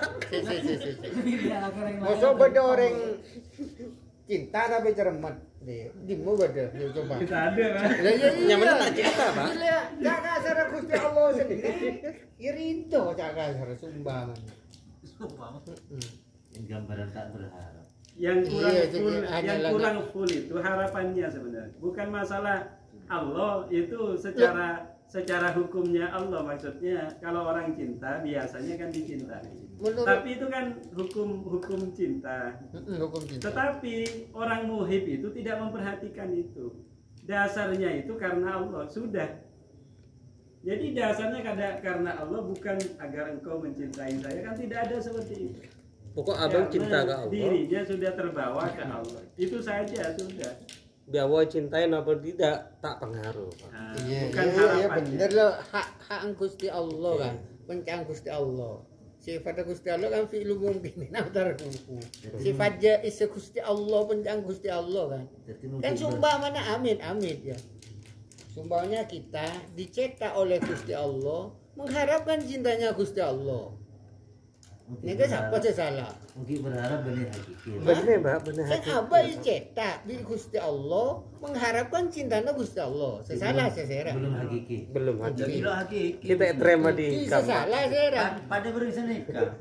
Mosok beda orang cinta tapi cermat. Dimu beda, ya coba. Kita ada kan. Ya iya. Nyaman tak cinta, Pak. Gila, gak kasar Gusti Allah sendiri. Irido gak kasar sumbangan. Gambaran tak berharap. Yang kurang Iya, full, jadi yang hanya kurang full itu harapannya sebenarnya. Bukan masalah Allah itu secara hukumnya Allah, maksudnya kalau orang cinta biasanya kan dicintai. Tapi itu kan hukum cinta. Hukum cinta. Tetapi orang muhib itu tidak memperhatikan itu. Dasarnya itu karena Allah sudah. Jadi dasarnya karena Allah, bukan agar engkau mencintai saya, kan tidak ada seperti itu. Pokok abang cinta ke Allah. Dirinya sudah terbawa ke Allah. Itu saja sudah. Biawa cintain apa tidak tak pengaruh, Pak. Nah, Iya, bukan iya harapan. bener loh, hak Gusti Allah kan, pencang Gusti Allah. Sifat Gusti Allah kan fi'lu mungkin antar kuku. Sifat jais Gusti Allah, pencang Gusti Allah kan. Kan sumpah mana amit ya. Sumpahnya kita dicetak oleh Gusti Allah, mengharapkan cintanya Gusti Allah. Ini kan siapa sih salah? Mungkin berharap benar hakiki. Bener, Pak, bener Kan hati. apa dicetak di Gusti Allah, mengharapkan cintanya Gusti Allah. Sesalah sesera. Belum hakiki. Belum hati. Belum hakiki. Kita terima di kamar. Sesalah sesera. Pada berisan nikah.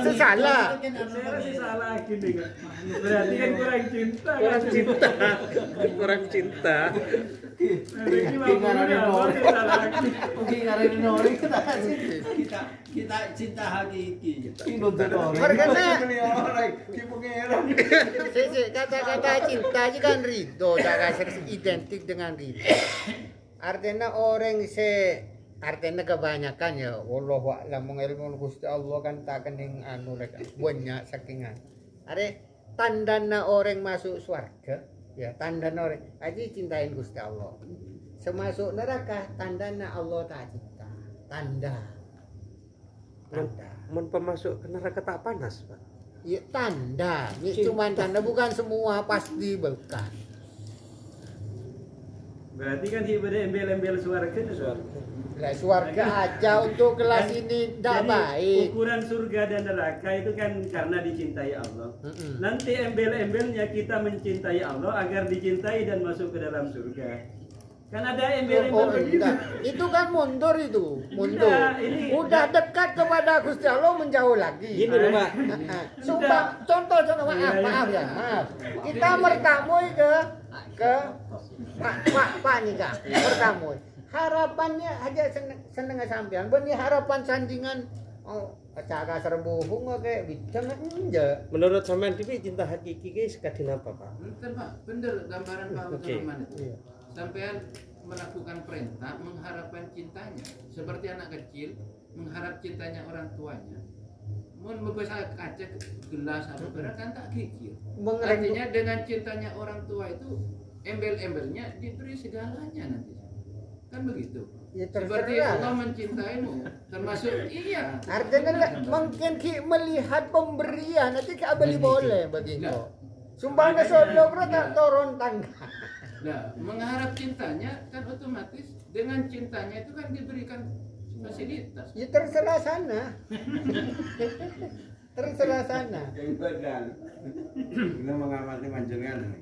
Sesalah. Saya sih salah gini kan. Berarti kan kurang cinta. Kurang kan? cinta. Kurang cinta. Rezeki mampunya Allah sih salah lagi. Mungkin karena nori kita cinta hakiki. Karena orang di pengeran. kata-kata cinta itu kan ridho, cara identik dengan ridho. Artinya orang artinya kebanyakan ya wallahu a'lam ilmu Gusti Allah kan tak kening anu rek banyak sakingan. Are tandana orang masuk surga ya tandana orang aji cintain Gusti Allah. Semasuk neraka tandana Allah tak cinta. Tanda. Mun pemasuk ke neraka tak panas, Pak. Ya tanda, ini cuma tanda, bukan semua pasti berkah. Berarti kan ibadah embel-embel suarga itu. Lah surga aja untuk kelas ini tidak Jadi, baik. ukuran surga dan neraka itu kan karena dicintai Allah. Nanti embel-embelnya kita mencintai Allah agar dicintai dan masuk ke dalam surga. Kan ada embel-embel begitu. Itu kan mundur itu, mundur. Enggak, ini udah dekat kepada Gusti Allah menjauh lagi. Gini loh, Pak. Sumpah, contoh maaf ya, maaf. Kita mertamui ke Pak Nika, mertamui. Harapannya aja seneng sampean, benih harapan sandingan. Oh, cara serbuhung kayak bidang enggak. Menurut sampean Dewi cinta hakiki ki sekadin apa, Pak? Bener Pak, bener gambaran Pak Oke. Rahman itu. Iya. Sampean melakukan perintah mengharapkan cintanya, seperti anak kecil mengharap cintanya orang tuanya. Mun membesar kaca gelas apa barang kan tak kikir. Artinya dengan cintanya orang tua itu embel-embelnya diberi segalanya nanti. Kan begitu. Ya, Seperti terserah. Allah mencintaimu, termasuk iya. Artinya mungkin ki melihat pemberian nanti ki beli boleh bagi kau. Sumbangnya sodok tak turun tangga. Nah, mengharap cintanya kan otomatis dengan cintanya itu kan diberikan fasilitas. Ya terserah sana. Terserah sana. Yang badan. Kita mengamati panjenengan.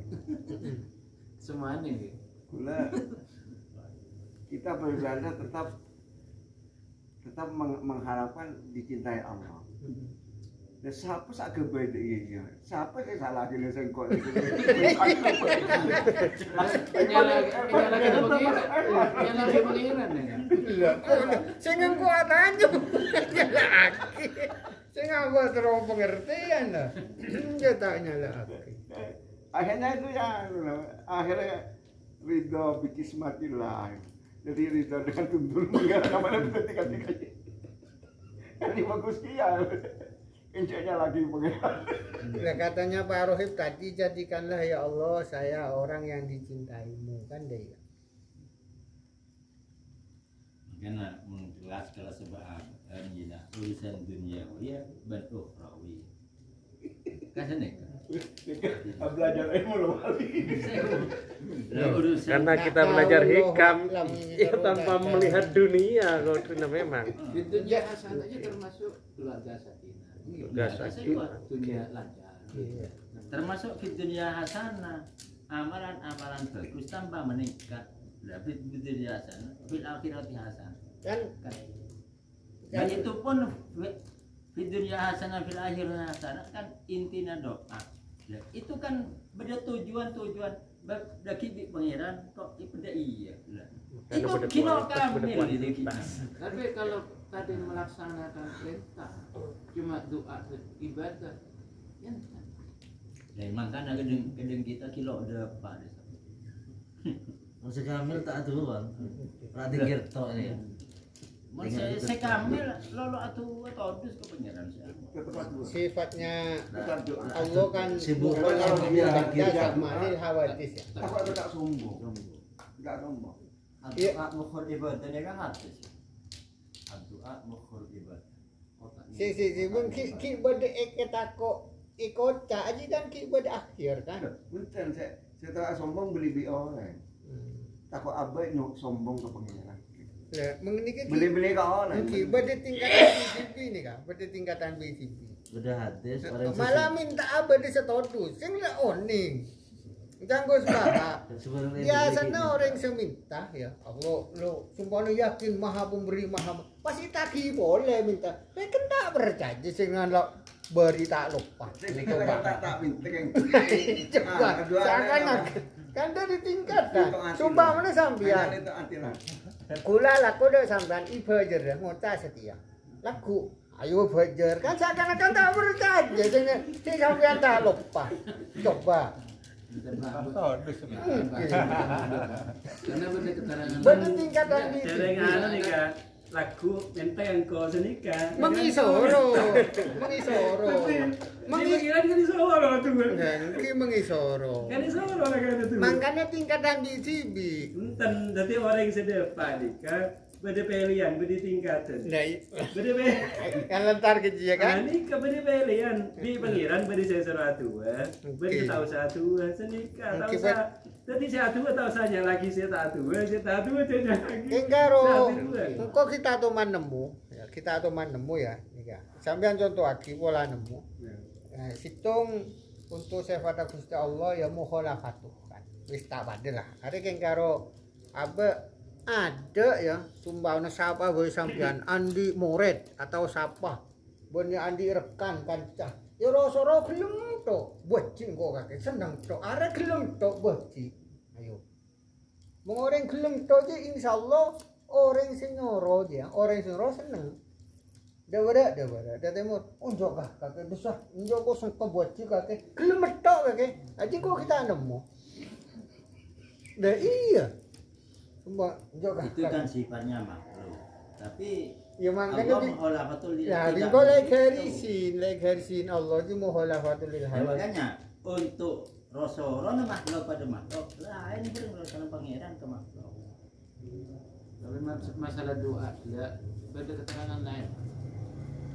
Semuanya gitu. Gula kita beribadah tetap mengharapkan dicintai Allah. Dan siapa sak gebede iki? Siapa sing salah dene sing kok. Nyala pengiran ya. Sing kuat aja. Laki. Sing apa terus pengertian lah. Ya tak nyala. Akhirnya itu ya, akhirnya ridho bikismatillah. Jadi ridho dengan tundul menggala kemana tiga-tiganya. Ini bagus ya. Injeknya lagi pengeran. Nah, katanya Pak Rohib tadi, jadikanlah ya Allah saya orang yang dicintaimu kan deh. karena menjelas kalau sebab anjina urusan dunia ya ban ukhrawi kan nek Belajar ilmu loh kali. Karena kita belajar hikam ya tanpa melihat dunia kalau dunia memang. Dunia hasanah aja termasuk keluarga sakinah. Keluarga sakinah. Dunia lancar. termasuk di dunia hasanah, amalan-amalan bagus tambah meningkat. Tapi di dunia hasanah, fil akhirati hasanah. Kan Dan itu pun di dunia hasanah fil akhirati hasanah kan intinya doa. Ya, itu kan beda tujuan bagi pangeran kok beda iya. Itu kilo kamil itu. Tapi kalau tadi melaksanakan perintah cuma doa ibadah ya. Dan makanya gedeng kita kilo ada apa? Masih kamil tak dulu bang. Berarti gerto ini ya. Saya kamil lalu atau dus ke pangeran saya. sifatnya Allah kan Sibuk kalau dia malil hawadis ya. Aku tak sombong. Enggak sombong. Doa mukhul ibadah ini kan hadis. Doa mukhul ibadah. Si ki bade eketako ikut aja kan ki bade akhir kan. Punten saya tak sombong beli orang. Takut abai nyok sombong ke pangeran. Lah mengenai Beli-beli kau orang. ki bade tingkatan BCP nih kan, bade tingkatan BCP. Udah hadis orang Malah minta abadi setodus, sing lah oning. Jangan sebab biasanya orang seminta ya Allah lo sumpah yakin maha pemberi maha pasti tagih boleh minta tapi kan tak berjanji dengan lo beri tak lupa Tak penting. coba seakan kan dari tingkatan sumpah mana sambian Itu antilan. kula laku deh sambian ibajer ngota setia laku ayo bajer kan seakan-akan tak berjanji dengan si sambian tak lupa coba Karena benda keterangan bener tingkatan di Dereng anu nih Kak, lagu menteng kau senika. mengisoro Mengiran kan isoro tuh. Ki mengisoro Kan isoro lah kan itu. makanya tingkatan di cibi Enten dadi orang sedepan nih Kak. Beda pilihan, beda tingkatan. nah Beda pilihan. kan lentar kecil ya kan Ini ke beda pilihan. Di pangeran beda saya satu, beda tahu satu, senika tahu sa. Jadi satu tahu saja lagi saya satu saja lagi. Kengkaro engkau kita tuh nemu ya kita tuh nemu ya nika sampean contoh aki pola nemu nah, situng untuk sifat Gusti Allah ya mukhalafatuh kan wis tak lah hari kengkaro abe ada ya sumbawna sapa boy sampean Andi Moret atau sapa bener Andi rekan kancah ya rasa-rasa gelem to bocing kok kakek seneng to are gelem to bocing ayo mung orang gelem to je insyaallah orang sing nyoro dia orang sing nyoro seneng dewara datemo unjuk kakek besar unjuk kok sing bocing kakek gelem to kakek aja kok kita nemu dah iya Sumpah, Itu kan sifatnya makhluk. Tapi ya makanya Allah mukhalafatul lil ya tidak ringko begitu. lek garisin Allah itu mukhalafatul lil Ya, hawa. makanya untuk Rasulullah makhluk pada makhluk lain berurusan pangeran ke makhluk. Tapi masalah doa ya beda keterangan lain.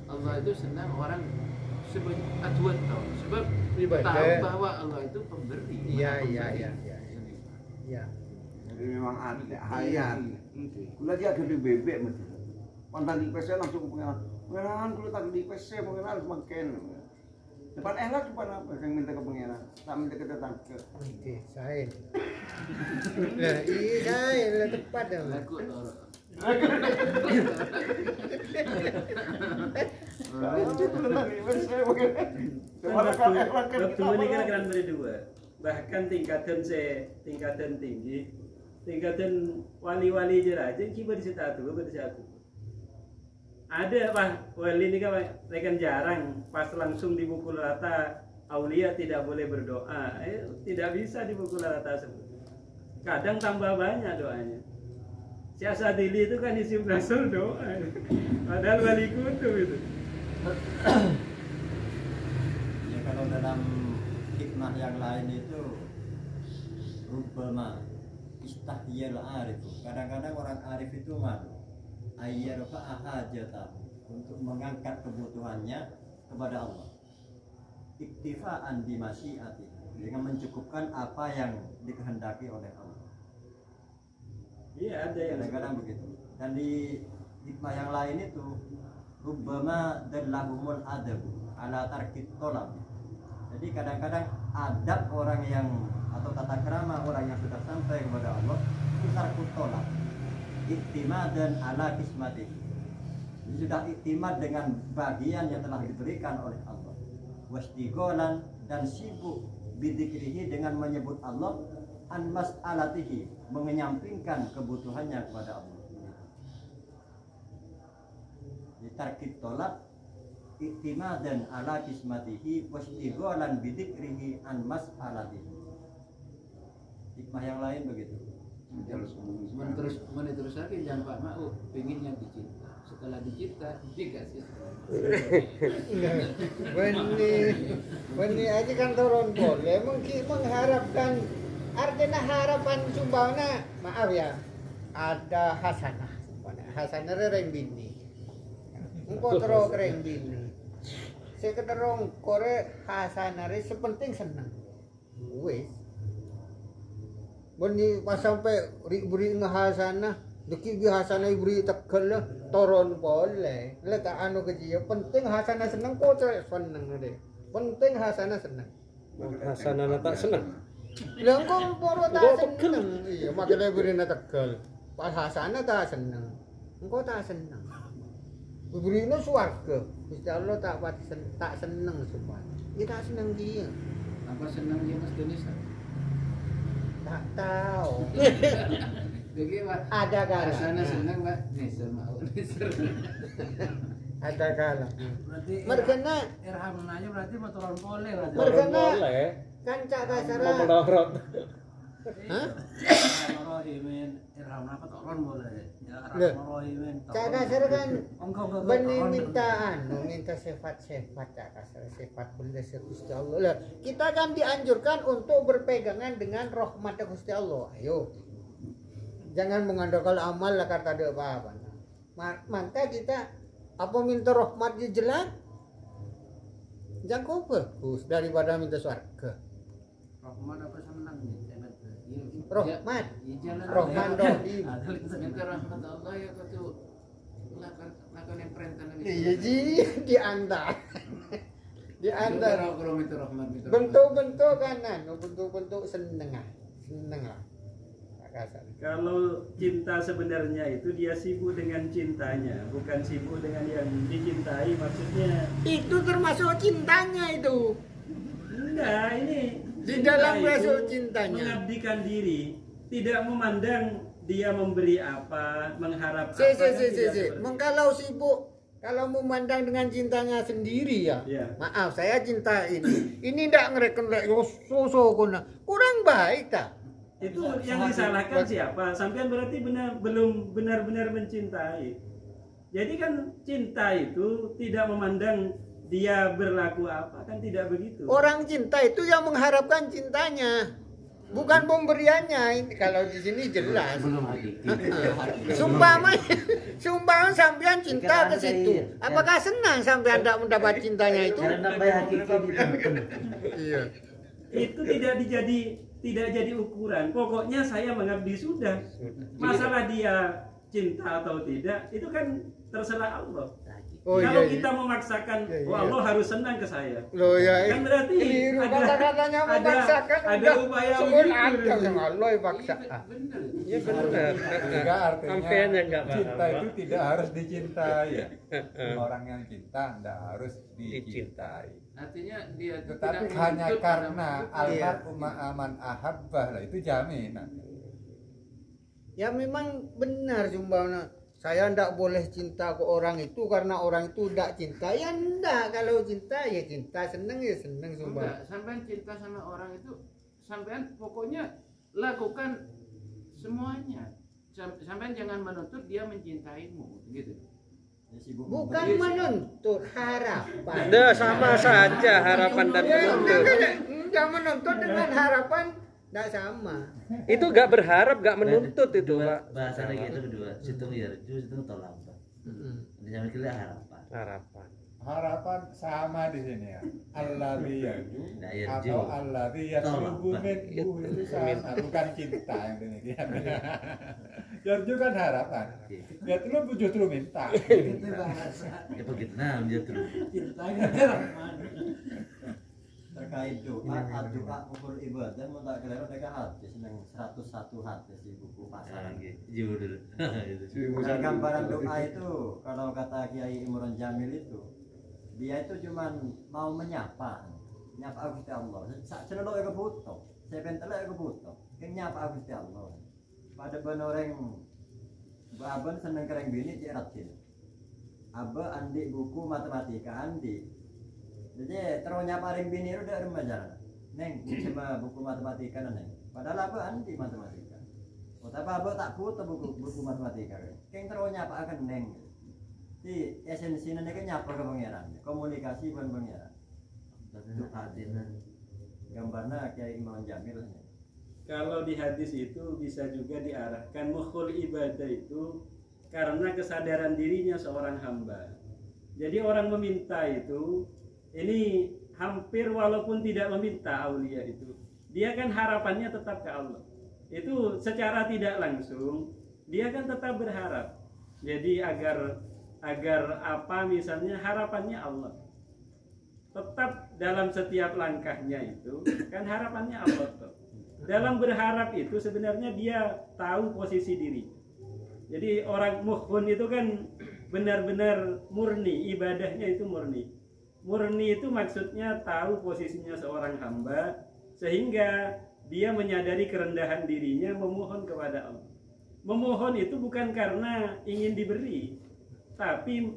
Allah itu senang orang sebanyak atuan tahu sebab Ibadah. tahu bahwa Allah itu pemberi. Iya. Maha pemberi. Ya. Jadi memang ada hayat. Kula dia gede bebek mesti. Pantan di PC langsung ke pengenalan. Pengenalan kula tak di PC pengenalan semakin. Depan enak depan apa yang minta ke pengenalan. Tak minta ke tetangga. Oke, saya. Lah, iya saya lah tepat dong. Laku loro. Waktu ini kan berdua. Bahkan tingkatan tinggi, tingkatan wali-wali aja kiba di situ aku. Ada Pak wali ini kan jarang pas langsung dipukul rata aulia tidak boleh berdoa. Tidak bisa dipukul rata sebut. Kadang tambah banyak doanya. Si Asadili itu kan isi Rasul doa. Padahal wali kutub itu. Ya kalau dalam hikmah yang lain itu rubbama istahyal arif. Kadang-kadang orang arif itu malu. ayyarfa'a hajatahu, untuk mengangkat kebutuhannya kepada Allah. Iktifaan bi masyiatihi, dengan mencukupkan apa yang dikehendaki oleh Allah. Iya, ada yang Kadang-kadang begitu. Dan di hikmah yang lain itu rubbama dallahumul adab ala tarkit tolab. Jadi kadang-kadang adab orang yang atau tata krama orang yang sudah sampai kepada Allah itu tarkut tolab, iktimadan ala kismati. Sudah iktimad dengan bagian yang telah diberikan oleh Allah. Wastigholan, dan sibuk bidzikrihi, dengan menyebut Allah, an mas'alatihi, mengenyampingkan kebutuhannya kepada Allah. Tarkit tolak iktimadan ala kismatihi wastigholan bidzikrihi an mas'alatihi. Hikmah yang lain begitu. Terus lagi jangan Pak Mau pengennya dicinta, setelah dicinta dikasih. Beni aja kan turun boleh mungkin mengharapkan, artinya harapan sumbangna, maaf ya, ada hasanah, hasanah reng bini, engkau terus reng bini, sekedar kore hasanah sepenting senang, wes. Beni pas sampai beri ngahasana, deki hasana beri tekel toron boleh. Letak anu kecil, penting hasana seneng kok seneng deh. Penting hasana seneng. Hasana tak seneng. Lah kok poro tak seneng. Iya, makanya beri tekel. Pas hasana tak seneng. Engko tak seneng. Berina swarga. Gusti Allah tak seneng semua. Dia tak seneng dia. Apa senang dia Mas Denisa? Tak tahu. Jadi Pak, Ada kala. sana senang Pak. Nisa mau Nisa. Ada kala. Berarti Mergena irham nanya berarti mau turun pole berarti. Mergena Boleh. kancak kasara. Mau melorot. Hah? Rohimin irham apa turun boleh. Ya Loh. rohimin. Cak kasar kan Engkau benih minta sifat-sifat cak kasar, sifat benda Gusti Allah. Lah, kita kan dianjurkan untuk berpegangan dengan rahmat Gusti Allah. Ayo. Jangan mengandalkan amal lah kata ada apa-apa. Maka kita apa minta rahmat dia jelas? Jangan bagus daripada minta surga. Rahmat apa senang nih? Rahmat. Jalan Rahman Rahim. minta rahmat Allah ya kau tuh lakukan yang perintah Nabi. Iya ji diantar. Diantar. Kalau minta rahmat minta. Bentuk-bentuk kanan, bentuk-bentuk seneng lah. Kasar. Kalau cinta sebenarnya itu dia sibuk dengan cintanya, bukan sibuk dengan yang dicintai maksudnya. Itu termasuk cintanya itu. Enggak, ini Di cinta dalam itu masuk cintanya. mengabdikan diri, tidak memandang dia memberi apa, mengharap apa. Si. kan tidak seperti Kalau sibuk, kalau memandang dengan cintanya sendiri ya. Iya. Maaf, saya cinta ini. Ini ndak ngereken lek so kurang baik tak? itu yang disalahkan siapa? Sampean berarti belum benar-benar mencintai. Jadi kan cinta itu tidak memandang dia berlaku apa, kan tidak begitu. Orang cinta itu yang mengharapkan cintanya, bukan pemberiannya. Ini kalau di sini jelas. Belum hakiki. Sumpah sampean cinta ke situ. Apakah senang sampean tidak mendapat cintanya itu? Karena nambah hakiki di temen. Iya. Itu tidak jadi ukuran. Pokoknya saya mengabdi sudah. Masalah dia cinta atau tidak itu kan terserah Allah. Oh, Kalau iya, kita iya. memaksakan, Iya, iya. Allah harus senang ke saya. Loh ya, Kan berarti keliru kata-katanya memaksakan ada upaya sebut begitu. ada yang Allah paksa. Benar. Iya benar. Juga artinya Sampean yang nggak paham, cinta Pak. itu tidak harus dicintai. Orang yang cinta tidak harus Dicintai. dicintai. Artinya dia itu Tetapi tidak hanya menuntut karena pada almarhum aman ahabbah lah itu jaminan. Ya memang benar sumpahnya. Saya ndak boleh cinta ke orang itu karena orang itu ndak cinta. Ya ndak, kalau cinta ya cinta, seneng ya seneng sumpah. Enggak, sampean cinta sama orang itu, sampean pokoknya lakukan semuanya. Sampean jangan menuntut dia mencintaimu, gitu. Ya, sibuk Bukan memberi. menuntut, harapan. Udah sama saja harapan dan Ya, penuntut. enggak menuntut dengan harapan Nggak sama. Itu gak berharap, gak menuntut itu, Pak. Bahasanya gitu kedua. Situng yarju, situng tolak. Ini jangan kira harapan. Harapan. Harapan sama di sini ya. Alladzi yarju Nah, yarju. atau alladzi yatlubu minhu itu sama, bukan cinta yang demikian. Yarju kan harapan. Yatlubu justru minta. Itu bahasa Ya begitu nah menjadi terus. ceritanya Rahman. Terkait doa ukul ibadah mau tak kira mereka hadis yang 101 hadis di buku pasaran. Judul. Dan gambaran doa itu kalau kata Kiai Imron Jamil itu dia itu cuman mau menyapa Gusti Allah. Senelo ya kebutuh, sepentele ya kebutuh. Keng nyapa Gusti Allah. Pada benoreng baban seneng kereng bini cek rajin. Aba andi buku matematika andi. Jadi terus nyapa ring bini udah remaja. Neng coba buku matematika neng. Padahal aba andi matematika. Oh tapi aba tak butuh buku matematika. Keng terus nyapa akan neng. Di esensinya ini kan nyapa ke pangeran, komunikasi dengan pangeran. Gambarnya kayak Imam Jamil. Kalau di hadis itu bisa juga diarahkan mukhul ibadah itu karena kesadaran dirinya seorang hamba. Jadi orang meminta itu ini hampir walaupun tidak meminta aulia itu, dia kan harapannya tetap ke Allah. Itu secara tidak langsung dia kan tetap berharap. Jadi agar apa misalnya harapannya Allah tetap dalam setiap langkahnya itu kan harapannya Allah tuh. Dalam berharap itu sebenarnya dia tahu posisi diri. Jadi orang muhun itu kan benar-benar murni, ibadahnya itu murni. Murni itu maksudnya tahu posisinya seorang hamba sehingga dia menyadari kerendahan dirinya memohon kepada Allah. Memohon itu bukan karena ingin diberi, tapi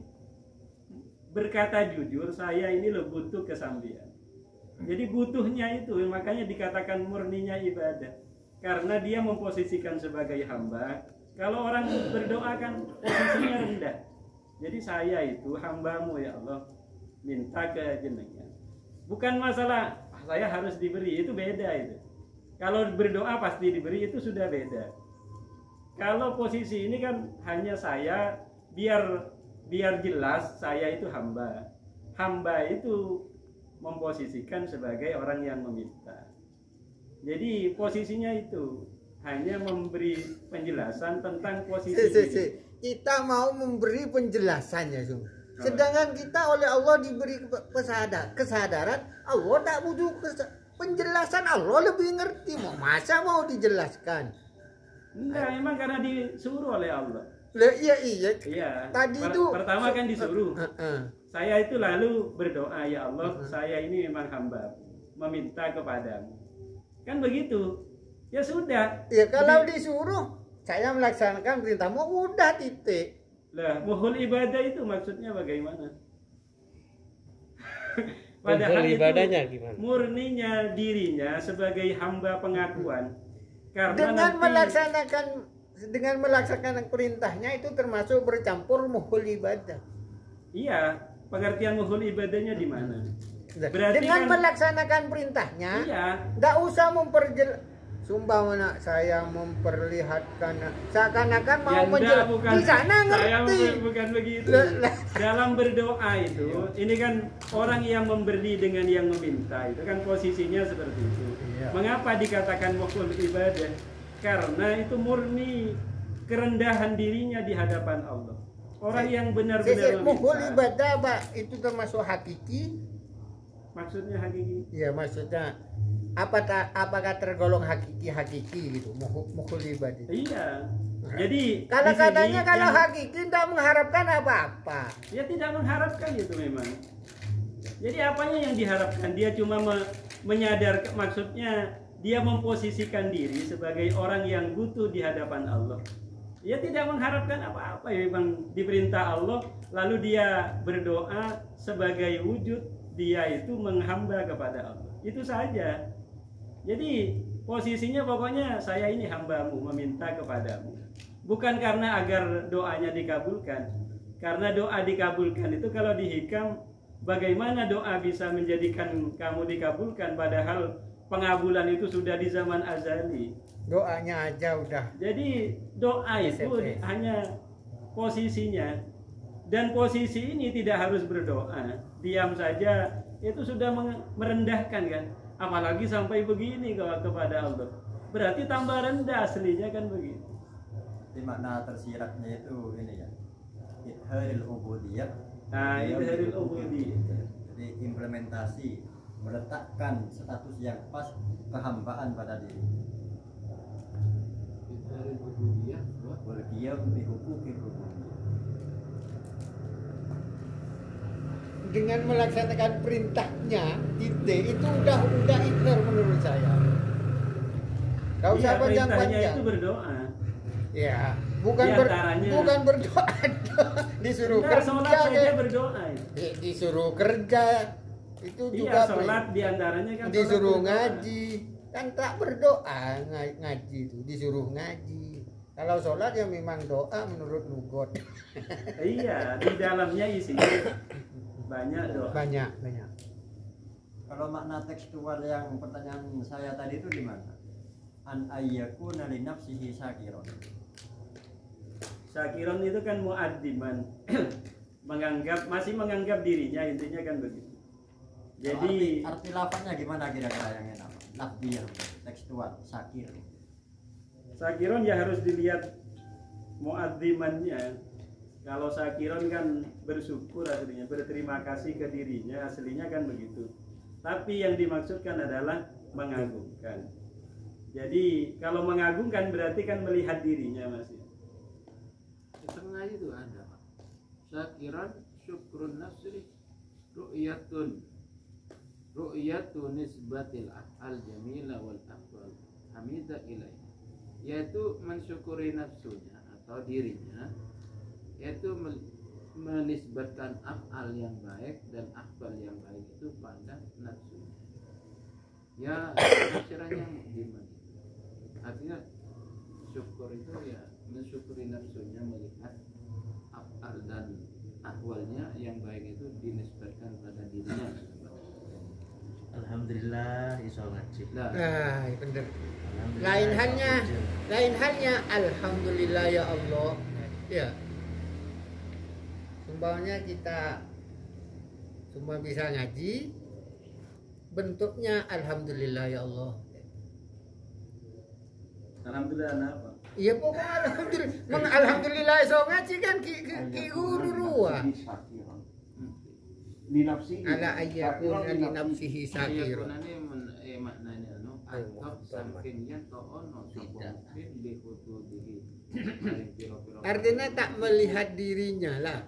berkata jujur, saya ini loh butuh kesambian. Jadi butuhnya itu, makanya dikatakan murninya ibadah. Karena dia memposisikan sebagai hamba. Kalau orang berdoa kan posisinya rendah. Jadi saya itu hambamu ya Allah, minta ke jenengan. Bukan masalah saya harus diberi, itu beda itu. Kalau berdoa pasti diberi, itu sudah beda. Kalau posisi ini kan hanya saya biar jelas saya itu hamba. Hamba itu memposisikan sebagai orang yang meminta. Jadi posisinya itu hanya memberi penjelasan tentang posisi kita mau memberi penjelasannya, sedangkan kita oleh Allah diberi kesadaran. Allah tak butuh penjelasan, Allah lebih ngerti. Masa mau dijelaskan? Enggak, memang karena disuruh oleh Allah. Iya. Tadi itu pertama kan disuruh. Saya itu lalu berdoa, ya Allah, saya ini memang hamba, meminta kepadamu. Kan begitu. Ya sudah. Ya kalau disuruh, saya melaksanakan perintahmu, udah titik. Lah, muhul ibadah itu maksudnya bagaimana? Padahal ibadahnya gimana? Murninya dirinya sebagai hamba pengakuan. Karena dengan melaksanakan perintahnya itu termasuk bercampur muhul ibadah. Iya, pengertian muhul ibadahnya di mana? Berarti dengan kan, melaksanakan perintahnya, iya, nggak usah sumpah saya memperlihatkan seakan-akan mau menjelaskan di sana ngerti. Bukan begitu. Dalam berdoa itu, ini kan orang yang memberi dengan yang meminta itu kan posisinya seperti itu. Iya. Mengapa dikatakan muhul ibadah? Karena itu murni kerendahan dirinya di hadapan Allah. Orang yang benar-benar meminta. Muhul ibadah, Pak, itu termasuk hakiki. Maksudnya hakiki? Iya, maksudnya apakah tergolong hakiki gitu, muhul ibadah? Iya. Jadi kalau katanya kalau hakiki tidak mengharapkan apa-apa. Ya tidak mengharapkan itu memang. Jadi apanya yang diharapkan? Dia cuma menyadar, maksudnya dia memposisikan diri sebagai orang yang butuh di hadapan Allah. Dia tidak mengharapkan apa-apa, ya memang diperintah Allah, lalu dia berdoa sebagai wujud dia itu menghamba kepada Allah. Itu saja. Jadi posisinya pokoknya saya ini hambamu, meminta kepadamu. Bukan karena agar doanya dikabulkan. Karena doa dikabulkan itu kalau dihikam, bagaimana doa bisa menjadikan kamu dikabulkan padahal pengabulan itu sudah di zaman azali. Doanya aja udah. Jadi doa itu hanya posisinya, dan posisi ini tidak harus berdoa, diam saja itu sudah merendahkan kan, apalagi sampai begini kepada Allah, berarti tambah rendah aslinya kan begitu. Jadi makna tersiratnya itu ini ya, idharil ubudiyah. Nah, idharil ubudiyah. Jadi implementasi, meletakkan status yang pas kehambaan pada diri. Idharil ubudiyah wal qiyam bi huquqir rububiyyah. Dengan melaksanakan perintahnya titik itu udah ikhlas menurut saya. Gak usah panjang-panjang. Itu berdoa. Ya, bukan berdoa disuruh kerja saja berdoa. Disuruh kerja itu juga sholat diantaranya kan disuruh ngaji kan tak berdoa ngaji itu disuruh ngaji. Kalau sholat ya memang doa menurut lugot. Iya, di dalamnya isinya banyak doa. Banyak. Kalau makna tekstual yang pertanyaan saya tadi itu di mana? An ayyakuna li nafsihi syakiron. Syakiron itu kan muaddiman. masih menganggap dirinya, intinya kan begitu. Jadi arti lafaznya gimana kira-kira yang enak? Lafziyah, tekstual, syakir. Syakiron ya harus dilihat muaddimannya. Kalau syakiron kan bersyukur aslinya, berterima kasih ke dirinya, aslinya kan begitu. Tapi yang dimaksudkan adalah mengagungkan. Jadi kalau mengagungkan berarti kan melihat dirinya masih. Di tengah itu ada Pak. Syakiran syukrun nasri ru'yatun nisbatil af'al jamila wal af'al hamida ilaih, yaitu mensyukuri nafsunya atau dirinya, yaitu menisbatkan af'al yang baik dan af'al yang baik itu pada nafsunya. Ya, istilahnya gimana? Artinya syukur itu ya mensyukuri nafsunya, melihat af'al dan ahwalnya yang baik itu dinisbatkan pada dirinya. Alhamdulillah iso ngaji. Nah, bener. Lain halnya alhamdulillah ya Allah. Ya. Sumpahnya kita semua bisa ngaji, bentuknya alhamdulillah ya Allah. Alhamdulillah apa? Iya pokoknya alhamdulillah. Alhamdulillah iso ngaji kan ki ururua. Li nafsihi. Ala ayyakuna li nafsihi syakir. Ini maknanya no atau sampingnya ono tidak di hududihi. Artinya tak melihat dirinya lah.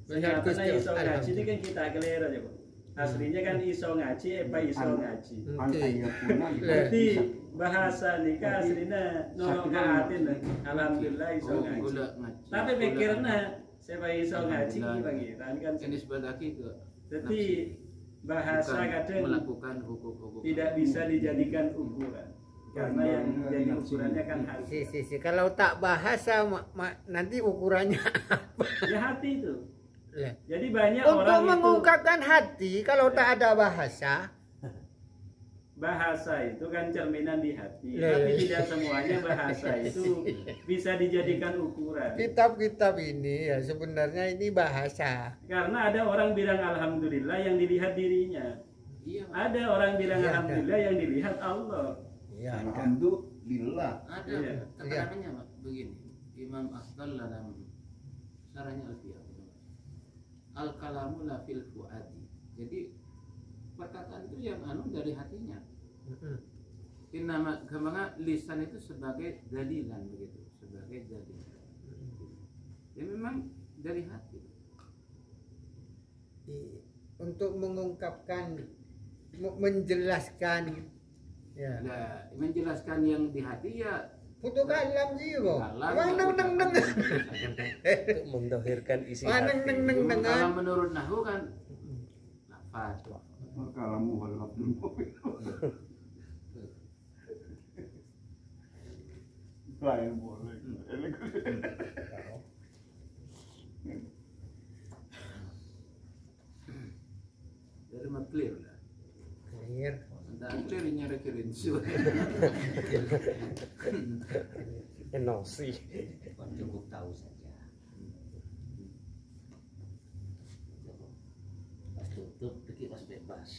Melihat Gusti. Iso ngaji ini kan kita keliru aja, Pak. Aslinya kan iso ngaji, iso ngaji. Berarti bahasa nikah aslinya nolong kaatin. Alhamdulillah iso ngaji. Tapi pikirnya saya iso ngaji pangeran kan jenis badaki ke. Jadi bahasa kadang melakukan hukum tidak bisa dijadikan ukuran. Karena yang jadi ukurannya kan hati. Kalau tak bahasa nanti ukurannya apa? Ya hati itu. Ya. Jadi banyak untuk orang mengungkapkan hati kalau tak ada bahasa itu kan cerminan di hati. Tapi tidak semuanya bahasa itu bisa dijadikan ukuran. Kitab-kitab ini ya sebenarnya ini bahasa. Karena ada orang bilang alhamdulillah yang dilihat dirinya. Iya. Ada orang bilang alhamdulillah yang dilihat Allah. Ya, alhamdulillah. Ada keterangannya Pak begini. Imam Asdal dalam syarahnya Alfiyah. Al-kalamu la fil fuadi. Jadi perkataan itu yang dari hatinya. Nama kemana lisan itu sebagai dalilan begitu, sebagai dalilan. Ya memang dari hati. Untuk mengungkapkan, menjelaskan, ya. Nah, menjelaskan yang di hati ya. Putu kalam jiwa. Untuk mendohirkan isi hati. Kalau menurut Nahu kan lafaz. Kalamu wal abdul mu'min. Lain boleh. Dari clear lah. Clear. Entah clear nyari kiri Enosi. Cukup tahu saja. Pas tutup, pergi pas bebas.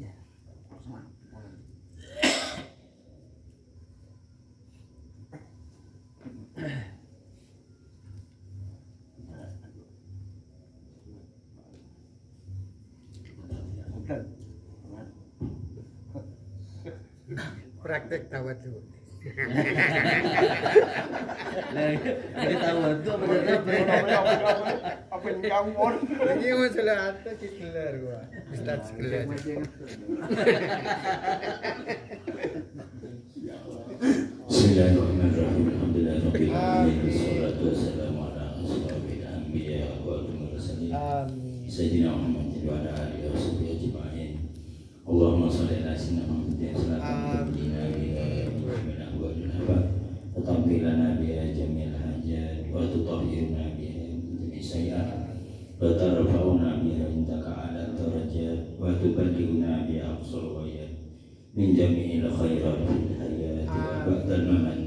Ya, Praktek tawadhu. Ini tahu itu Apa yang campur? Ini masalah apa segelar gua. Ustaz segelar. Bismillahirrahmanirrahim. Alhamdulillahirabbil alamin. Wassalatu wassalamu ala asyrofil anbiya wal mursalin. Amin. Sayyidina Muhammad wa ala alihi washabihi ajma'in. Allahumma shalli ala sayyidina Muhammad وتطهرنا بها جميع الحاجات وتطهرنا بها من جميع السيئات وترفعنا بها عندك على الدرجات وتبلغنا بها أقصى الغايات من جميع الخيرات في الحياة وبعد الممات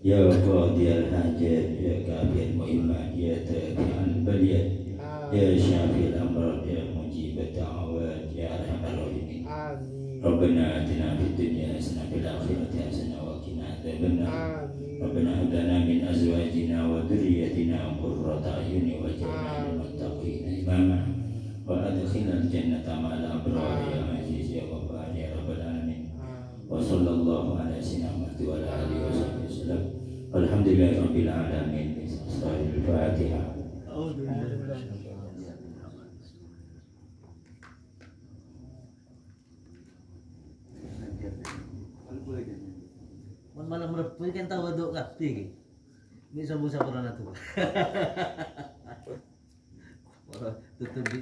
يا قاضي الحاجات يا كافي المهمات يا دافع البليات يا شافي الأمراض يا مجيب الدعوات يا أرحم الراحمين ربنا آتنا في الدنيا حسنة وفي الآخرة حسنة وقنا عذاب النار ربنا هب لنا من أزواجنا وذريتنا قرة أعين واجعلنا للمتقين إماما وأدخلنا الجنة مع الأبرار يا عزيز يا غفار يا رب العالمين وصلى الله على سيدنا محمد وعلى آله وصحبه وسلم والحمد لله رب العالمين. الفاتحة. malam repu kan tahu dok kapi ni sabu sabu tu tutup di